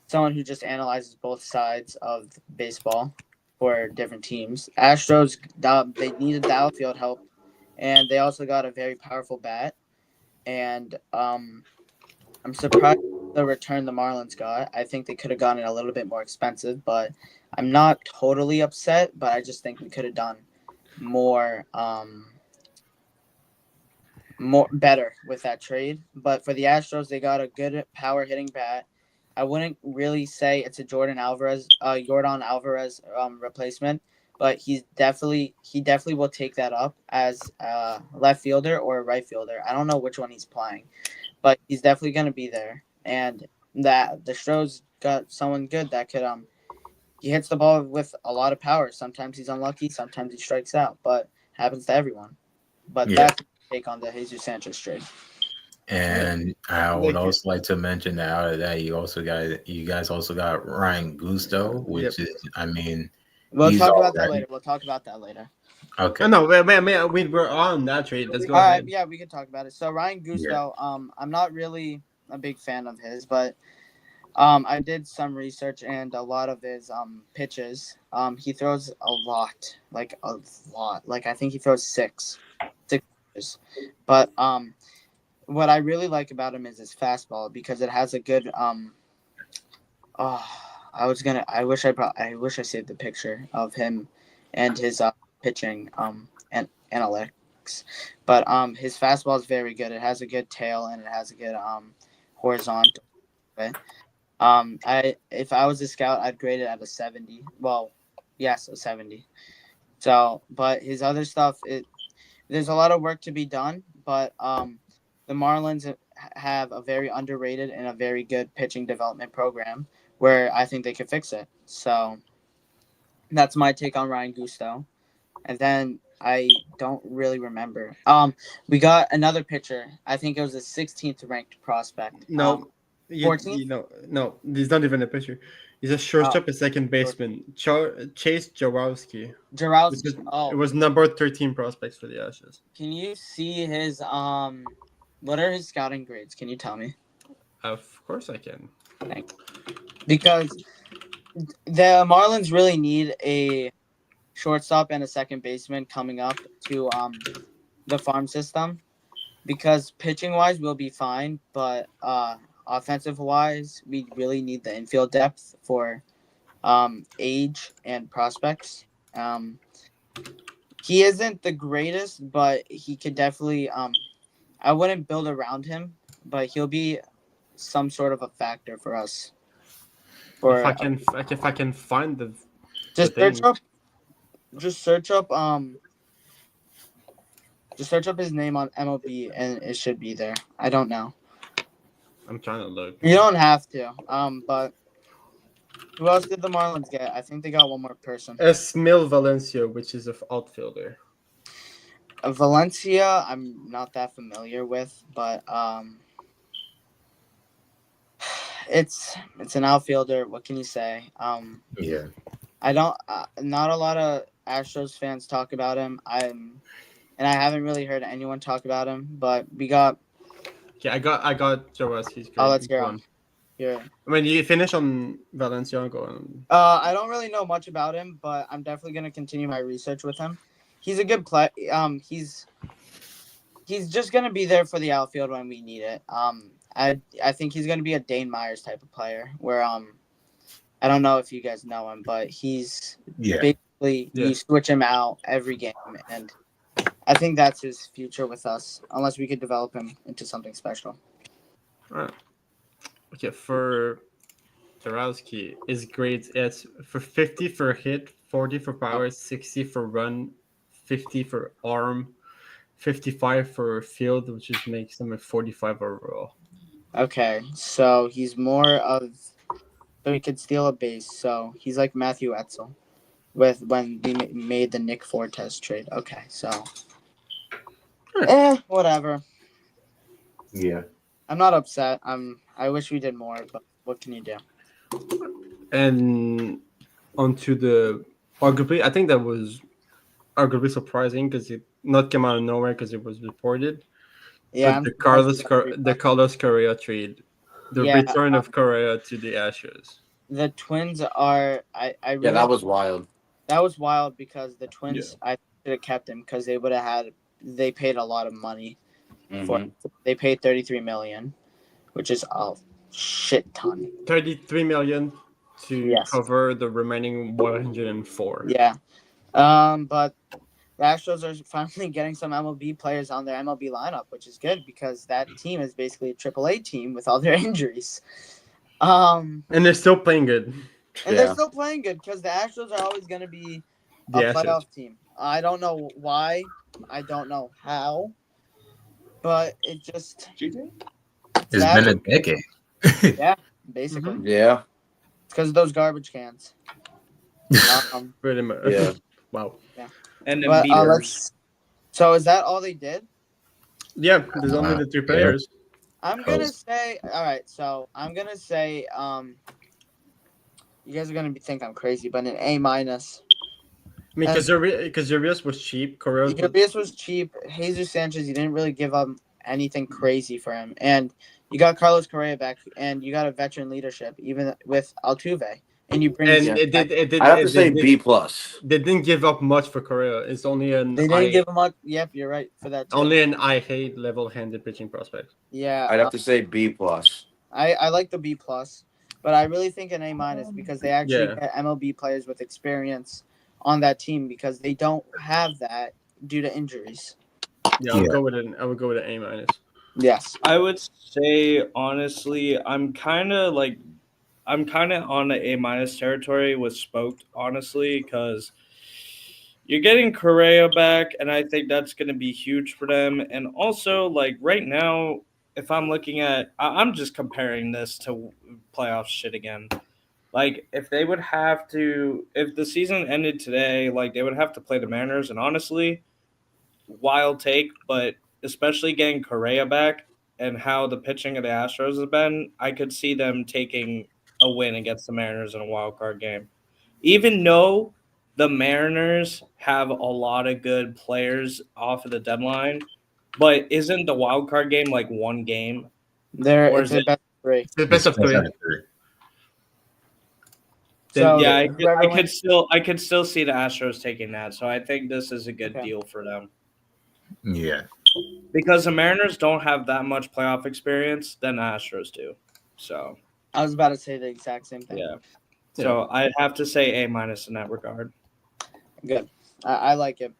someone who just analyzes both sides of baseball for different teams. Astros, they needed the outfield help, and they also got a very powerful bat. And I'm surprised the return the Marlins got. I think they could have gotten it a little bit more expensive, but I'm not totally upset. But I just think we could have done more better with that trade. But for the Astros, they got a good power hitting bat. I wouldn't really say it's a Jordan Alvarez replacement, but he definitely will take that up as a left fielder or a right fielder. I don't know which one he's playing, but he's definitely going to be there. And that the Astros got someone good that could he hits the ball with a lot of power. Sometimes he's unlucky, sometimes he strikes out, but happens to everyone. But Yeah. that's my take on the Jesus Sanchez trade. And I would Like- also like to mention that out of that, you guys also got Ryan Gusto, which is, I mean, We'll he's talk about that already- later. We'll talk about that later. okay. Oh, no, we're on that trade. Let's go All ahead. right, yeah, we can talk about it. So Ryan Gusto, I'm not really a big fan of his, but I did some research and a lot of his pitches. He throws a lot. Like I think he throws six pitches. But what I really like about him is his fastball because it has a good oh, I wish I saved the picture of him and his pitching and analytics. But his fastball is very good. It has a good tail and it has a good horizontal way. If I was a scout, I'd grade it at a 70. Well, yes, a 70. So, but his other stuff, there's a lot of work to be done. But the Marlins have a very underrated and a very good pitching development program where I think they could fix it. So that's my take on Ryan Gusto. And then I don't really remember. We got another pitcher. I think it was a 16th ranked prospect. No, 14th? no, he's not even a pitcher. He's a shortstop, a second baseman. Chase Jaworski. Jarowski. It was number 13 prospects for the Ashes. Can you see his what are his scouting grades? Can you tell me? Of course I can. Because the Marlins really need a shortstop and a second baseman coming up to the farm system. Because pitching wise we'll be fine, but offensive wise we really need the infield depth for age and prospects. He isn't the greatest, but he could definitely I wouldn't build around him, but he'll be some sort of a factor for us. If I can find the just the search thing. up just search up just search up his name on MLB and it should be there. I don't know. I'm trying to look. You don't have to. But who else did the Marlins get? I think they got one more person. Esmil Valencia, which is an outfielder. Valencia, I'm not that familiar with, but it's an outfielder. What can you say? Yeah. I don't. Not a lot of Astros fans talk about him. I haven't really heard anyone talk about him. But we got. Yeah, I got Jaworski's. Oh, let's hear him. Here. I mean, you finish on Valencia and go on. I don't really know much about him, but I'm definitely gonna continue my research with him. He's a good play. He's just gonna be there for the outfield when we need it. I think he's gonna be a Dane Myers type of player, where I don't know if you guys know him, but he's basically you switch him out every game, and I think that's his future with us, unless we could develop him into something special. All right. Okay, for Jarowski, his grades it's for 50 for hit, 40 for power, 60 for run, 50 for arm, 55 for field, which just makes him a 45 overall. Okay, so he's more of so he could steal a base. So he's like Matthew Etzel with when we made the Nick Fortes trade. Okay, so whatever. Yeah. I'm not upset. I wish we did more, but what can you do? And onto the arguably, I think that was arguably surprising because it not came out of nowhere because it was reported. Yeah, but the Carlos Correa trade, the return of Correa to the Astros. The Twins are. I really, that was wild. That was wild because the Twins. I should have kept him because they would have had. They paid a lot of money. They paid $33 million, which is a shit ton. $33 million to cover the remaining 104. Yeah, but the Astros are finally getting some MLB players on their MLB lineup, which is good because that team is basically a AAA team with all their injuries. And they're still playing good. And they're still playing good because the Astros are always going to be a The Astros. playoff team. I don't know why. I don't know how. But it just. It's been a decade. Yeah, basically. Mhm. Yeah. It's because of those garbage cans. Pretty much. Yeah. Wow. And then But beaters. so is that all they did? Yeah, there's only the 3 players. I'm gonna say all right, so I'm gonna say you guys are gonna think I'm crazy, but an A minus. I mean, because Urias was cheap. Correa Urias was cheap. Jesus Sanchez, you didn't really give up anything crazy for him, and you got Carlos Correa back, and you got a veteran leadership, even with Altuve, and you bring. and Yeah. it did. I have to say B plus. They didn't give up much for Correa. It's only an They didn't give him up. Yep, you're right for that. Too. only an I hate level-handed pitching prospect. Yeah, I'd have to say B plus. I like the B plus, but I really think an A minus because they actually Yeah. get MLB players with experience on that team because they don't have that due to injuries. Yeah, I would go with an A minus. Yes. I would say honestly, I'm kind of on the A minus territory with Spoked, honestly, because you're getting Correa back, and I think that's going to be huge for them. And also, like right now, if I'm looking at, I'm just comparing this to playoff shit again. Like if they would have to, if the season ended today, like they would have to play the Mariners, and honestly, wild take, but especially getting Correa back and how the pitching of the Astros has been, I could see them taking a win against the Mariners in a wild card game. Even though the Mariners have a lot of good players off of the deadline, but isn't the wild card game like one game? Or It's is a it? best of 3. It's the best of 3. So Yeah, whoever I wins- could still see the Astros taking that. So I think this is a good Okay. deal for them. Yeah. Because the Mariners don't have that much playoff experience than the Astros do. So, I was about to say the exact same thing. yeah. So I'd have to say A minus in that regard. Good. I like it.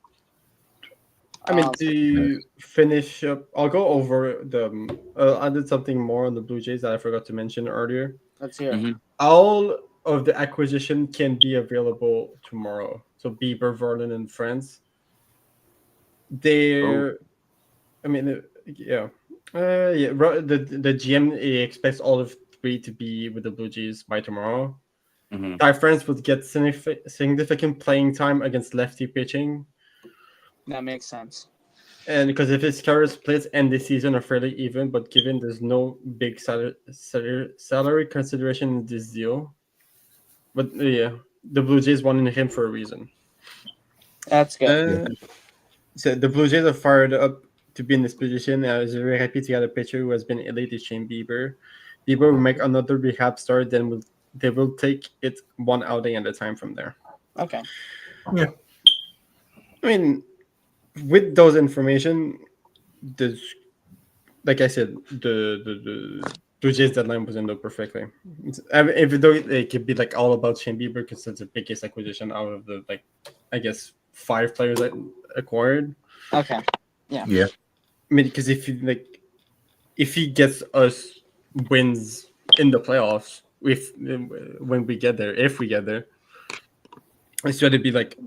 I mean, to finish up, I'll go over the. I did something more on the Blue Jays that I forgot to mention earlier. Let's hear it. Mhm. All of the acquisition can be available tomorrow. So Bieber, Verlin, and friends. They're, I mean, yeah, The GM expects all of 3 to be with the Blue Jays by tomorrow. Mhm. Ty France would get significant playing time against lefty pitching. That makes sense. And because if his career splits end this season are fairly even, but given there's no big salary consideration in this deal, but yeah, the Blue Jays wanted him for a reason. That's good. So the Blue Jays are fired up to be in this position. I was very happy to get a pitcher who has been elite to Shane Bieber. Bieber will make another rehab start, then they will take it one outing at a time from there. Okay. I mean, with those information, like I said, the Blue Jays deadline was ended up perfectly. Even though it could be like all about Shane Bieber because it's the biggest acquisition out of the I guess 5 players that acquired. Okay. Yeah. Yeah. I mean, because if he gets us wins in the playoffs, when we get there, if we get there, it's going to be like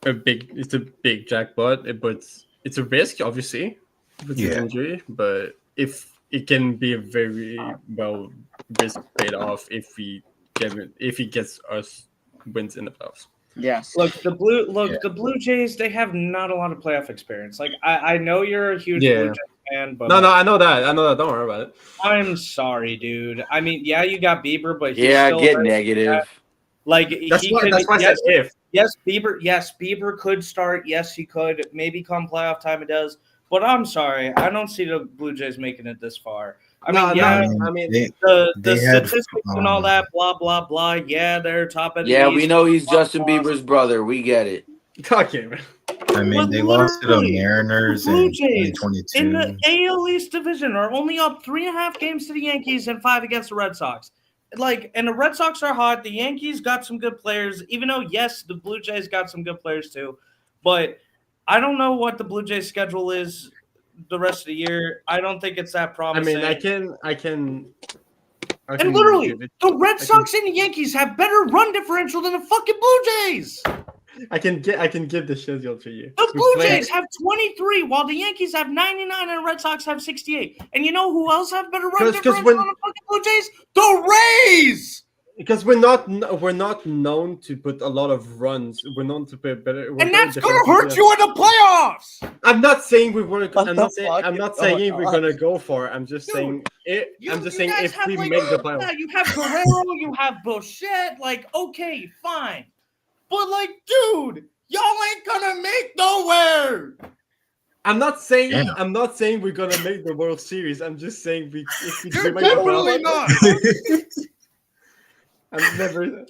it's a big jackpot, but it's a risk, obviously, with his injury. But if it can be a very well risk paid off if he gets us wins in the playoffs. Yes. Look, the Blue Jays, they have not a lot of playoff experience. Like I know you're a huge Blue Jays fan, but no, I know that. Don't worry about it. I'm sorry, dude. I mean, yeah, you got Bieber, but he's Yeah, still get hurt. negative. Like That's why I said if. Yes, Bieber could start. Yes, he could. Maybe come playoff time it does. But I'm sorry, I don't see the Blue Jays making it this far. I mean, the statistics and all that, blah blah blah. Yeah, they're top of the Yeah, East, we know he's blah, Justin blah. Bieber's brother. We get it. Okay, man. I mean, But they lost to the literally, Mariners Blue in Jays 2022. in the AL East division are only up 3.5 games to the Yankees and 5 against the Red Sox. And the Red Sox are hot. The Yankees got some good players, even though, yes, the Blue Jays got some good players too. But I don't know what the Blue Jays schedule is the rest of the year. I don't think it's that I promising. mean, I can And literally, give it- the Red can- Sox and the Yankees have better run differential than the fucking Blue Jays. I can give the schedule to you. The We Blue play- Jays have 23, while the Yankees have 99 and the Red Sox have 68. And you know who else have better run 'Cause differential when- than the fucking Blue Jays? The Rays! Because we're not known to put a lot of runs. We're known to put better. we're And very that's going to defensive. hurt you in the playoffs! I'm not saying we weren't. What I'm the not saying. fuck I'm is not going saying we're on? gonna go for it. I'm just Dude, saying it. I'm just You saying guys if have, we like, make the yeah, playoffs. you have Guerrero, you have Bouchette. Like, okay, fine. But, like, dude, y'all ain't going to make nowhere. I'm not saying. Damn. I'm not saying we're gonna make the World Series. I'm just saying if we You're do make the totally playoffs. not. I'm never.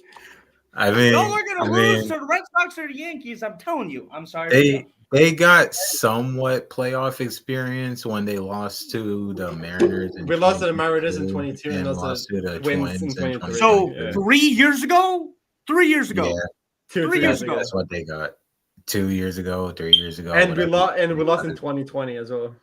I mean, Y'all are going to I lose mean, to the Red Sox or the Yankees. I'm telling you. I'm sorry. they got somewhat playoff experience when they lost to the Mariners. We lost to the Mariners in 22 22 and lost to the Twins in Twins 23. So Yeah. 3 years ago? 3 years ago. Yeah, 3 years ago. that's what they got. 2 years ago, 3 years ago, And we whatever. lost in 2020 as well.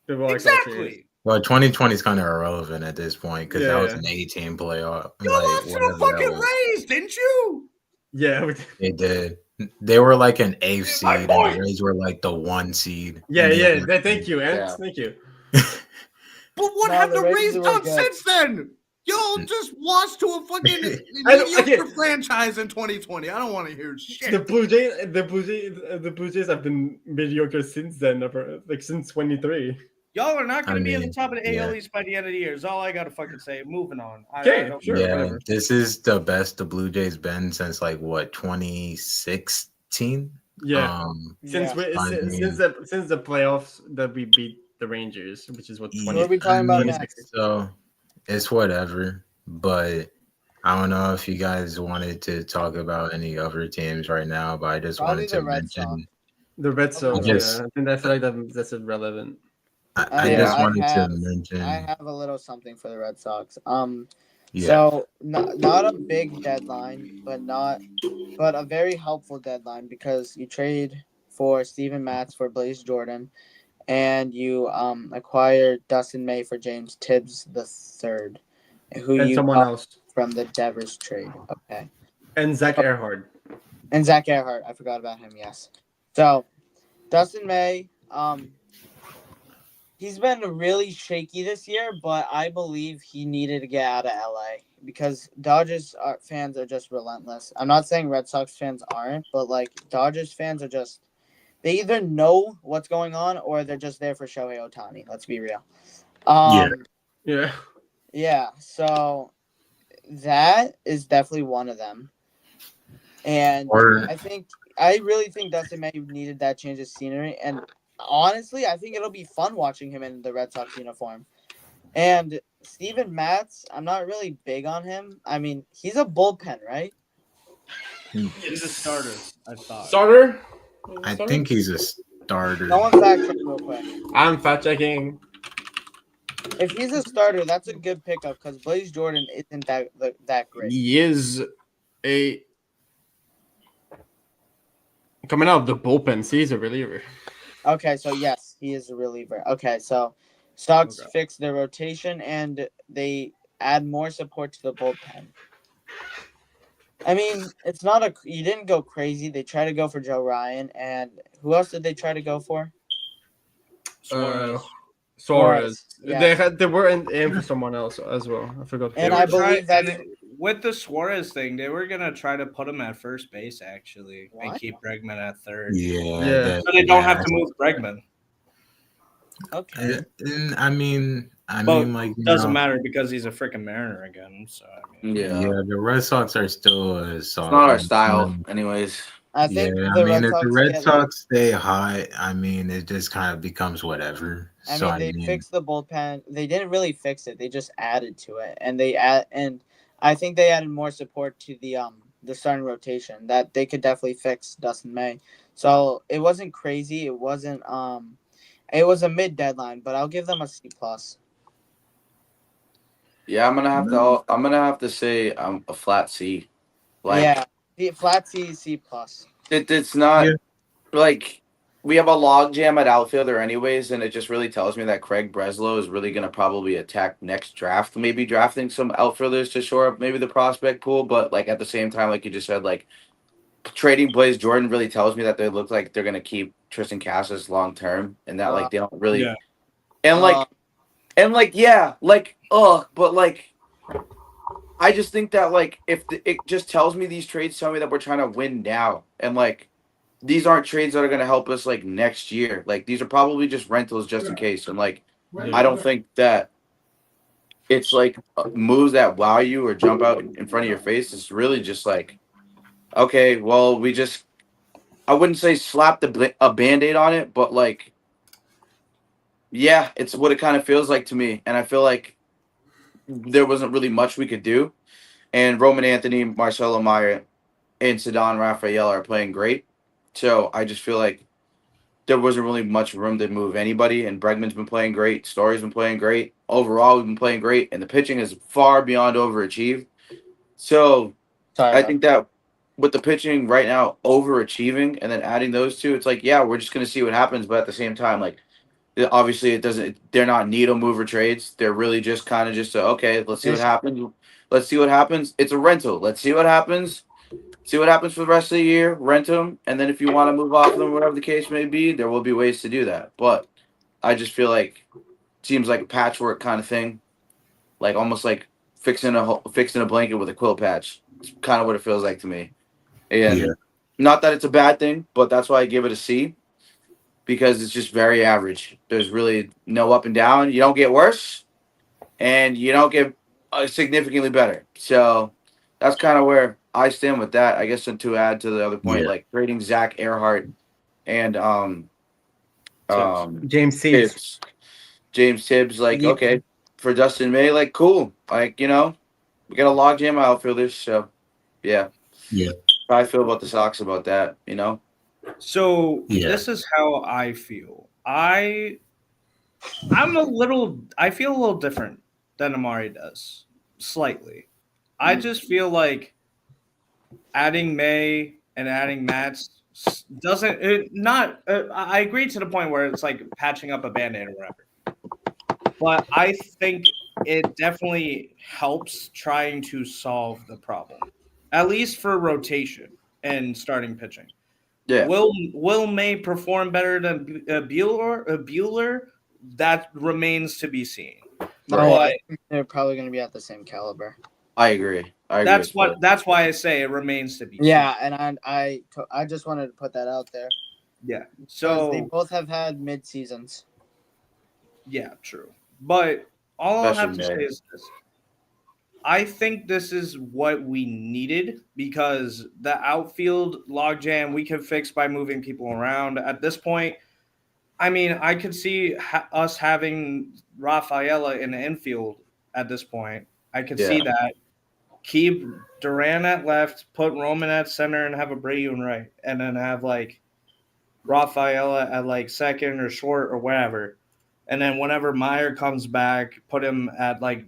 The World Series. Exactly. Well, 2020 is kind of irrelevant at this point because that was Yeah. an 18 playoff. You like, lost to the whatever that fucking was. Rays, didn't you? Yeah. They did. They were like an 8th seed, My and point. the Rays were like the 1 seed. Yeah. in the Yeah. other Thank you, Ant. Yeah. Thank you. But what No, have the the Rays Rays were done good. since then? Y'all just lost to a fucking I don't- mediocre okay. franchise in 2020. I don't want to hear shit. The Blue Jays have been mediocre since then, like since 23. Y'all are not going I to be in the mean, top of the AL yeah. East by the end of the year. Is all I got to fucking say. Moving on. Okay, I don't sure. Yeah, whatever. this is the best the Blue Jays been since like what 2016. Yeah. Yeah. Since the playoffs that we beat the Rangers, which is what Yeah, 20. What are we talking about 26. next? So it's whatever, but I don't know if you guys wanted to talk about any other teams right now, but I just Probably wanted to the Red mention. Sox. The Red Sox. Yes. Yeah, I think that's like that's irrelevant. I Yeah, just I wanted have- to mention. I have a little something for the Red Sox. Yeah, So not a big deadline, but a very helpful deadline because you trade for Steven Matz for Blaze Jordan, and you acquire Dustin May for James Tibbs III, who And you someone got else. from the Devers trade. Okay. And Zach Earhart. And Zach Earhart, I forgot about him. Yes. So, Dustin May, he's been really shaky this year, but I believe he needed to get out of LA because Dodgers fans are just relentless. I'm not saying Red Sox fans aren't, but like Dodgers fans are just they either know what's going on or they're just there for Shohei Ohtani. Let's be real. Yeah. Yeah. So that is definitely one of them. And Or- I really think Dustin May needed that change of scenery. And honestly, I think it'll be fun watching him in the Red Sox uniform. And Steven Matz, I'm not really big on him. I mean, he's a bullpen, right? He's a starter, I thought. Starter? I think he's a starter. No one fact check real quick. I'm fact checking. If he's a starter, that's a good pickup because Blaze Jordan isn't that great. He is a coming out of the bullpen. See, he's a reliever. Okay, so yes, he is a reliever. Okay, so Sox fix their rotation and they add more support to the bullpen. I mean, it's not you didn't go crazy. They tried to go for Joe Ryan, and who else did they try to go for? Suarez. Yeah. They were in for someone else as well. I forgot. And They I were believe trying- that's with the Suarez thing, they were gonna try to put him at first base actually and What? keep Bregman at third. Yeah. So they don't have to move Bregman. okay. And I mean, But like doesn't matter because he's a freaking Mariner again. So I mean, Yeah. the Red Sox are still a solid. It's not our style, anyways. I think Yeah, the I mean, Red if Sox the Red get, Sox stay hot, I mean, it just kind of becomes whatever. they fixed the bullpen. They didn't really fix it. They just added to it, and I think they added more support to the starting rotation that they could definitely fix Dustin May. So it wasn't crazy. It wasn't it was a mid deadline, but I'll give them a C plus. Yeah, I'm gonna have to say a flat C. Like Yeah, the flat C plus. it's not Yeah. like we have a logjam at outfielder anyways, and it just really tells me that Craig Breslow is really going to probably attack next draft, maybe drafting some outfielders to shore up maybe the prospect pool. But like at the same time, like you just said, like trading Blaze Jordan really tells me that they look like they're going to keep Tristan Cassis long term, and that like they don't really Yeah. and like yeah, like but like I just think that like if it just tells me these trades tell me that we're trying to win now, and like these aren't trades that are going to help us like next year. Like these are probably just rentals just in case. And like I don't think that it's like moves that wow you or jump out in front of your face. It's really just like, okay, well we just I wouldn't say slap a band-aid on it, but like yeah, it's what it kind of feels like to me. And I feel like there wasn't really much we could do. And Roman Anthony, Marcelo Meyer, and Sedon Rafael are playing great. So I just feel like there wasn't really much room to move anybody. And Bregman's been playing great. Story's been playing great. Overall, we've been playing great. And the pitching is far beyond overachieved. So I think that with the pitching right now overachieving and then adding those two, it's like, yeah, we're just going to see what happens. But at the same time, like, obviously it doesn't, they're not needle mover trades. They're really just kind of just, okay, let's see what happens. Let's see what happens. It's a rental. Let's see what happens. See what happens for the rest of the year. Rent them, and then if you want to move off them, whatever the case may be, there will be ways to do that. But I just feel like it seems like a patchwork kind of thing, like almost like fixing a blanket with a quilt patch. It's kind of what it feels like to me. And not that it's a bad thing, but that's why I give it a C because it's just very average. There's really no up and down. You don't get worse, and you don't get significantly better. So that's kind of where I stand with that. I guess to add to the other point, like trading Zach Earhart and James Tibbs. James Tibbs, like okay, for Dustin May, like cool. Like, we got a logjam outfielders, so yeah. How I feel about the Sox about that, So this is how I feel. I feel a little different than Amari does, slightly. I just feel like adding May and adding Mats I agree to the point where it's like patching up a band-aid or whatever. But I think it definitely helps trying to solve the problem, at least for rotation and starting pitching. Yeah. Will May perform better than Bueller? That remains to be seen. No, I think they're probably going to be at the same caliber. I agree. That's why I say it remains to be seen. Yeah, and I just wanted to put that out there. Yeah. So they both have had mid seasons. Yeah, true. But all I have to say is this. I think this is what we needed because the outfield logjam we can fix by moving people around. At this point, I mean, I could see us having Rafaela in the infield at this point. I could see that. Keep Duran at left, put Roman at center, and have Abreu in right. And then have, like, Rafaela at, like, second or short or whatever. And then whenever Meyer comes back, put him at, like,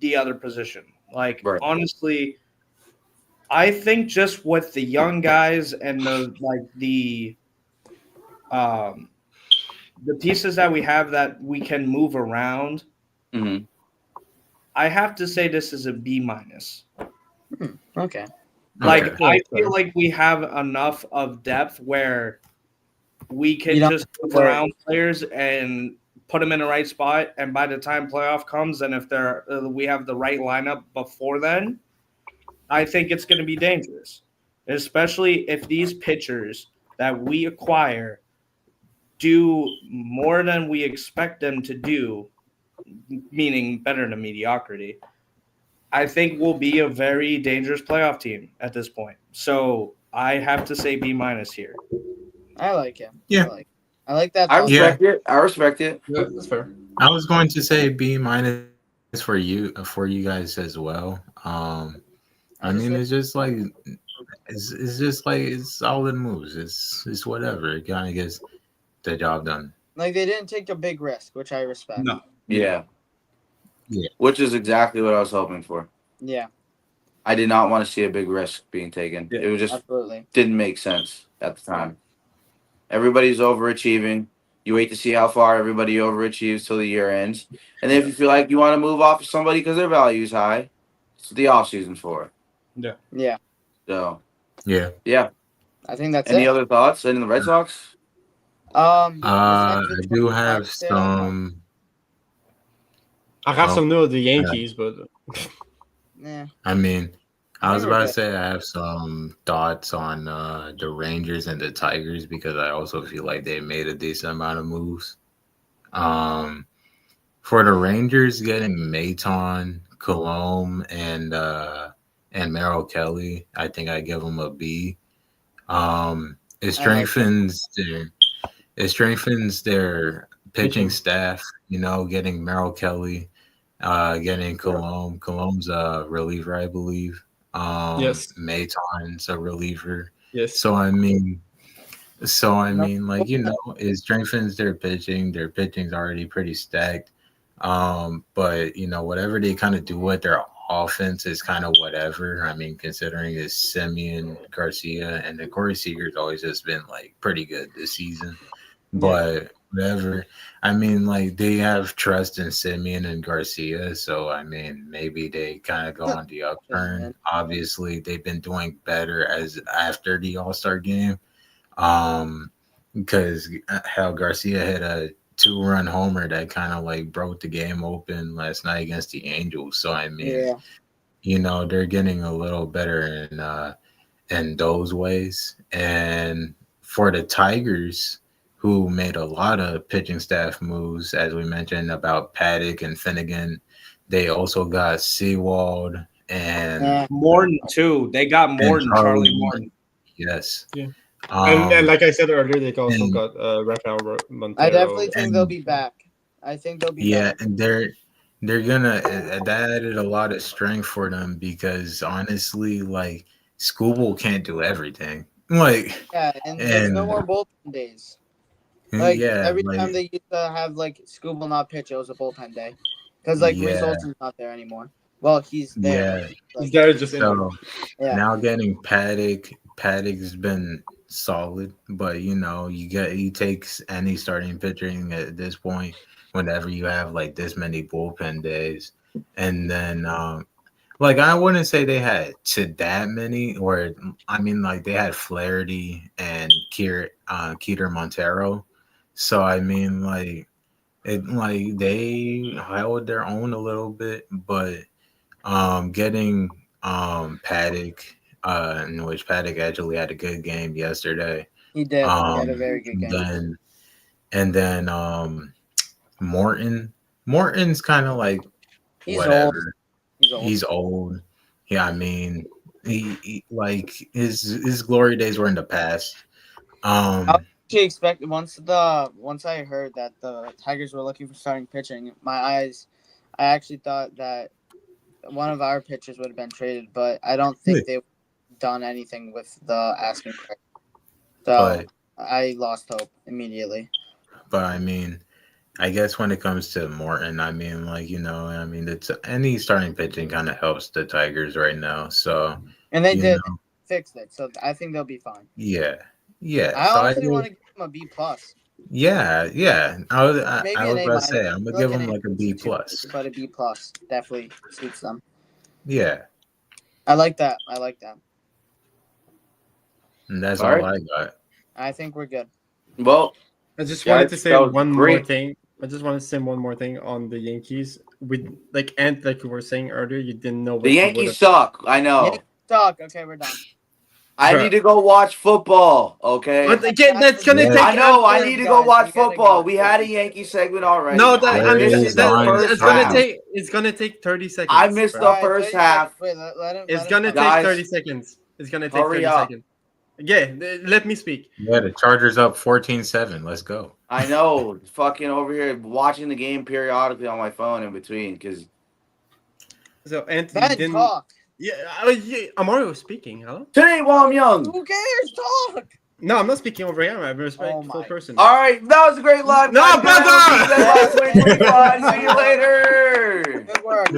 the other position. Like, honestly, I think just with the young guys and the pieces that we have that we can move around, I have to say this is a B-. Okay. Like, I feel like we have enough of depth where we can just move around players and put them in the right spot, and by the time playoff comes, and if we have the right lineup before then, I think it's going to be dangerous, especially if these pitchers that we acquire do more than we expect them to do, meaning better than mediocrity. I think we'll be a very dangerous playoff team at this point. So I have to say B- here. I like him. Yeah. I like that. I respect it. Yeah, that's fair. I was going to say B- for you guys as well. I mean, it's just like it's solid moves. It's whatever. It kind of gets the job done. Like, they didn't take a big risk, which I respect. No. Yeah. Which is exactly what I was hoping for. Yeah. I did not want to see a big risk being taken. Yeah, it was just absolutely didn't make sense at the time. Everybody's overachieving. You wait to see how far everybody overachieves till the year ends. And then if you feel like you want to move off of somebody because their value is high, it's what the offseason's for. Yeah, So, Yeah. yeah. I think that's Any it. other thoughts? Any of the Red Sox? I Besides the do 25 have sale, some. I have Oh, some news of the Yankees, but yeah, I mean, I I was think we're about to good. say I have some thoughts on the Rangers and the Tigers because I also feel like they made a decent amount of moves. Um, for the Rangers, getting Maton, Colomb, and Merrill Kelly, I think I give them a B. It I like that. strengthens their pitching pitching. staff. Getting Merrill Kelly, getting Colomb. Colomb's a reliever, I believe. Yes, Maton's a reliever. yes. So I mean, No, it strengthens their pitching. Their pitching's already pretty stacked. But whatever they kind of do with their offense is kind of whatever. I mean, considering it's Simeon Garcia and the Corey Seager's always just been like pretty good this season. But whatever. I mean, like they have trust in Simeon and Garcia, so I mean, maybe they kind of go on the upturn. Obviously, they've been doing better as after the All-Star game. Because how Garcia hit a 2-run homer that kind of like broke the game open last night against the Angels. So I mean, they're getting a little better in those ways. And for the Tigers, who made a lot of pitching staff moves, as we mentioned about Paddock and Finnegan, they also got Seawald and Morton too. They got Morton, Charlie Morton. Morton. Yes. Yeah. And like I said earlier, they also got Rafael Montero. I definitely think they'll be back. I think they'll be back. And they're gonna that added a lot of strength for them because honestly, like Scooble can't do everything. Like And there's no more bullpen days. Like every time they used to have like Scooble not pitch, it was a bullpen day because like Reese Olson's not there anymore. Well, he's there. Yeah, He's there just so now getting Paddock's been solid, but he takes any starting pitching at this point whenever you have like this many bullpen days, and then like I wouldn't say they had to that many, or I mean like they had Flaherty and Keeter Montero, so I mean like they held their own a little bit, but getting Paddock, in which Paddock actually had a good game yesterday. He did. He had a very good game. Then Morton's kind of like whatever. He's old. Yeah, I mean, he like his glory days were in the past. I actually expected once I heard that the Tigers were looking for starting pitching, I actually thought that one of our pitchers would have been traded, but I don't think they've done anything with the asking price. So I lost hope immediately. But I mean, I guess when it comes to Morton, I mean, like it's any starting pitching kind of helps the Tigers right now. So and they did fix it, so I think they'll be fine. Yeah. I honestly want to give them a B plus. Yeah. I was about to say I'm gonna give them like a B plus, but a B plus definitely suits them. Yeah, I like that. And that's all I got. I think we're good. Well, I just wanted to say one more thing. I just wanted to say one more thing on the Yankees. With like we were saying earlier, you didn't know what the Yankees suck. I know. Yankees suck. Okay, we're done. I need to go watch football. Okay. But again, that's gonna take. I know. I need to go watch football. We had a Yankee segment already. No, it's gonna take 30 seconds. I missed the first half. It's gonna take 30 seconds. It's gonna take 30 seconds. Yeah, let me speak. Yeah, the Chargers up 14-7. Let's go. I know. Fucking over here watching the game periodically on my phone in between because. So Anthony didn't talk. Yeah, Amari was speaking. Hello. Today while I'm young. Who cares? Talk. No, I'm not speaking over him. I'm a respectful person. All right, that was a great live. No, brother. 2025. See you later. Good work.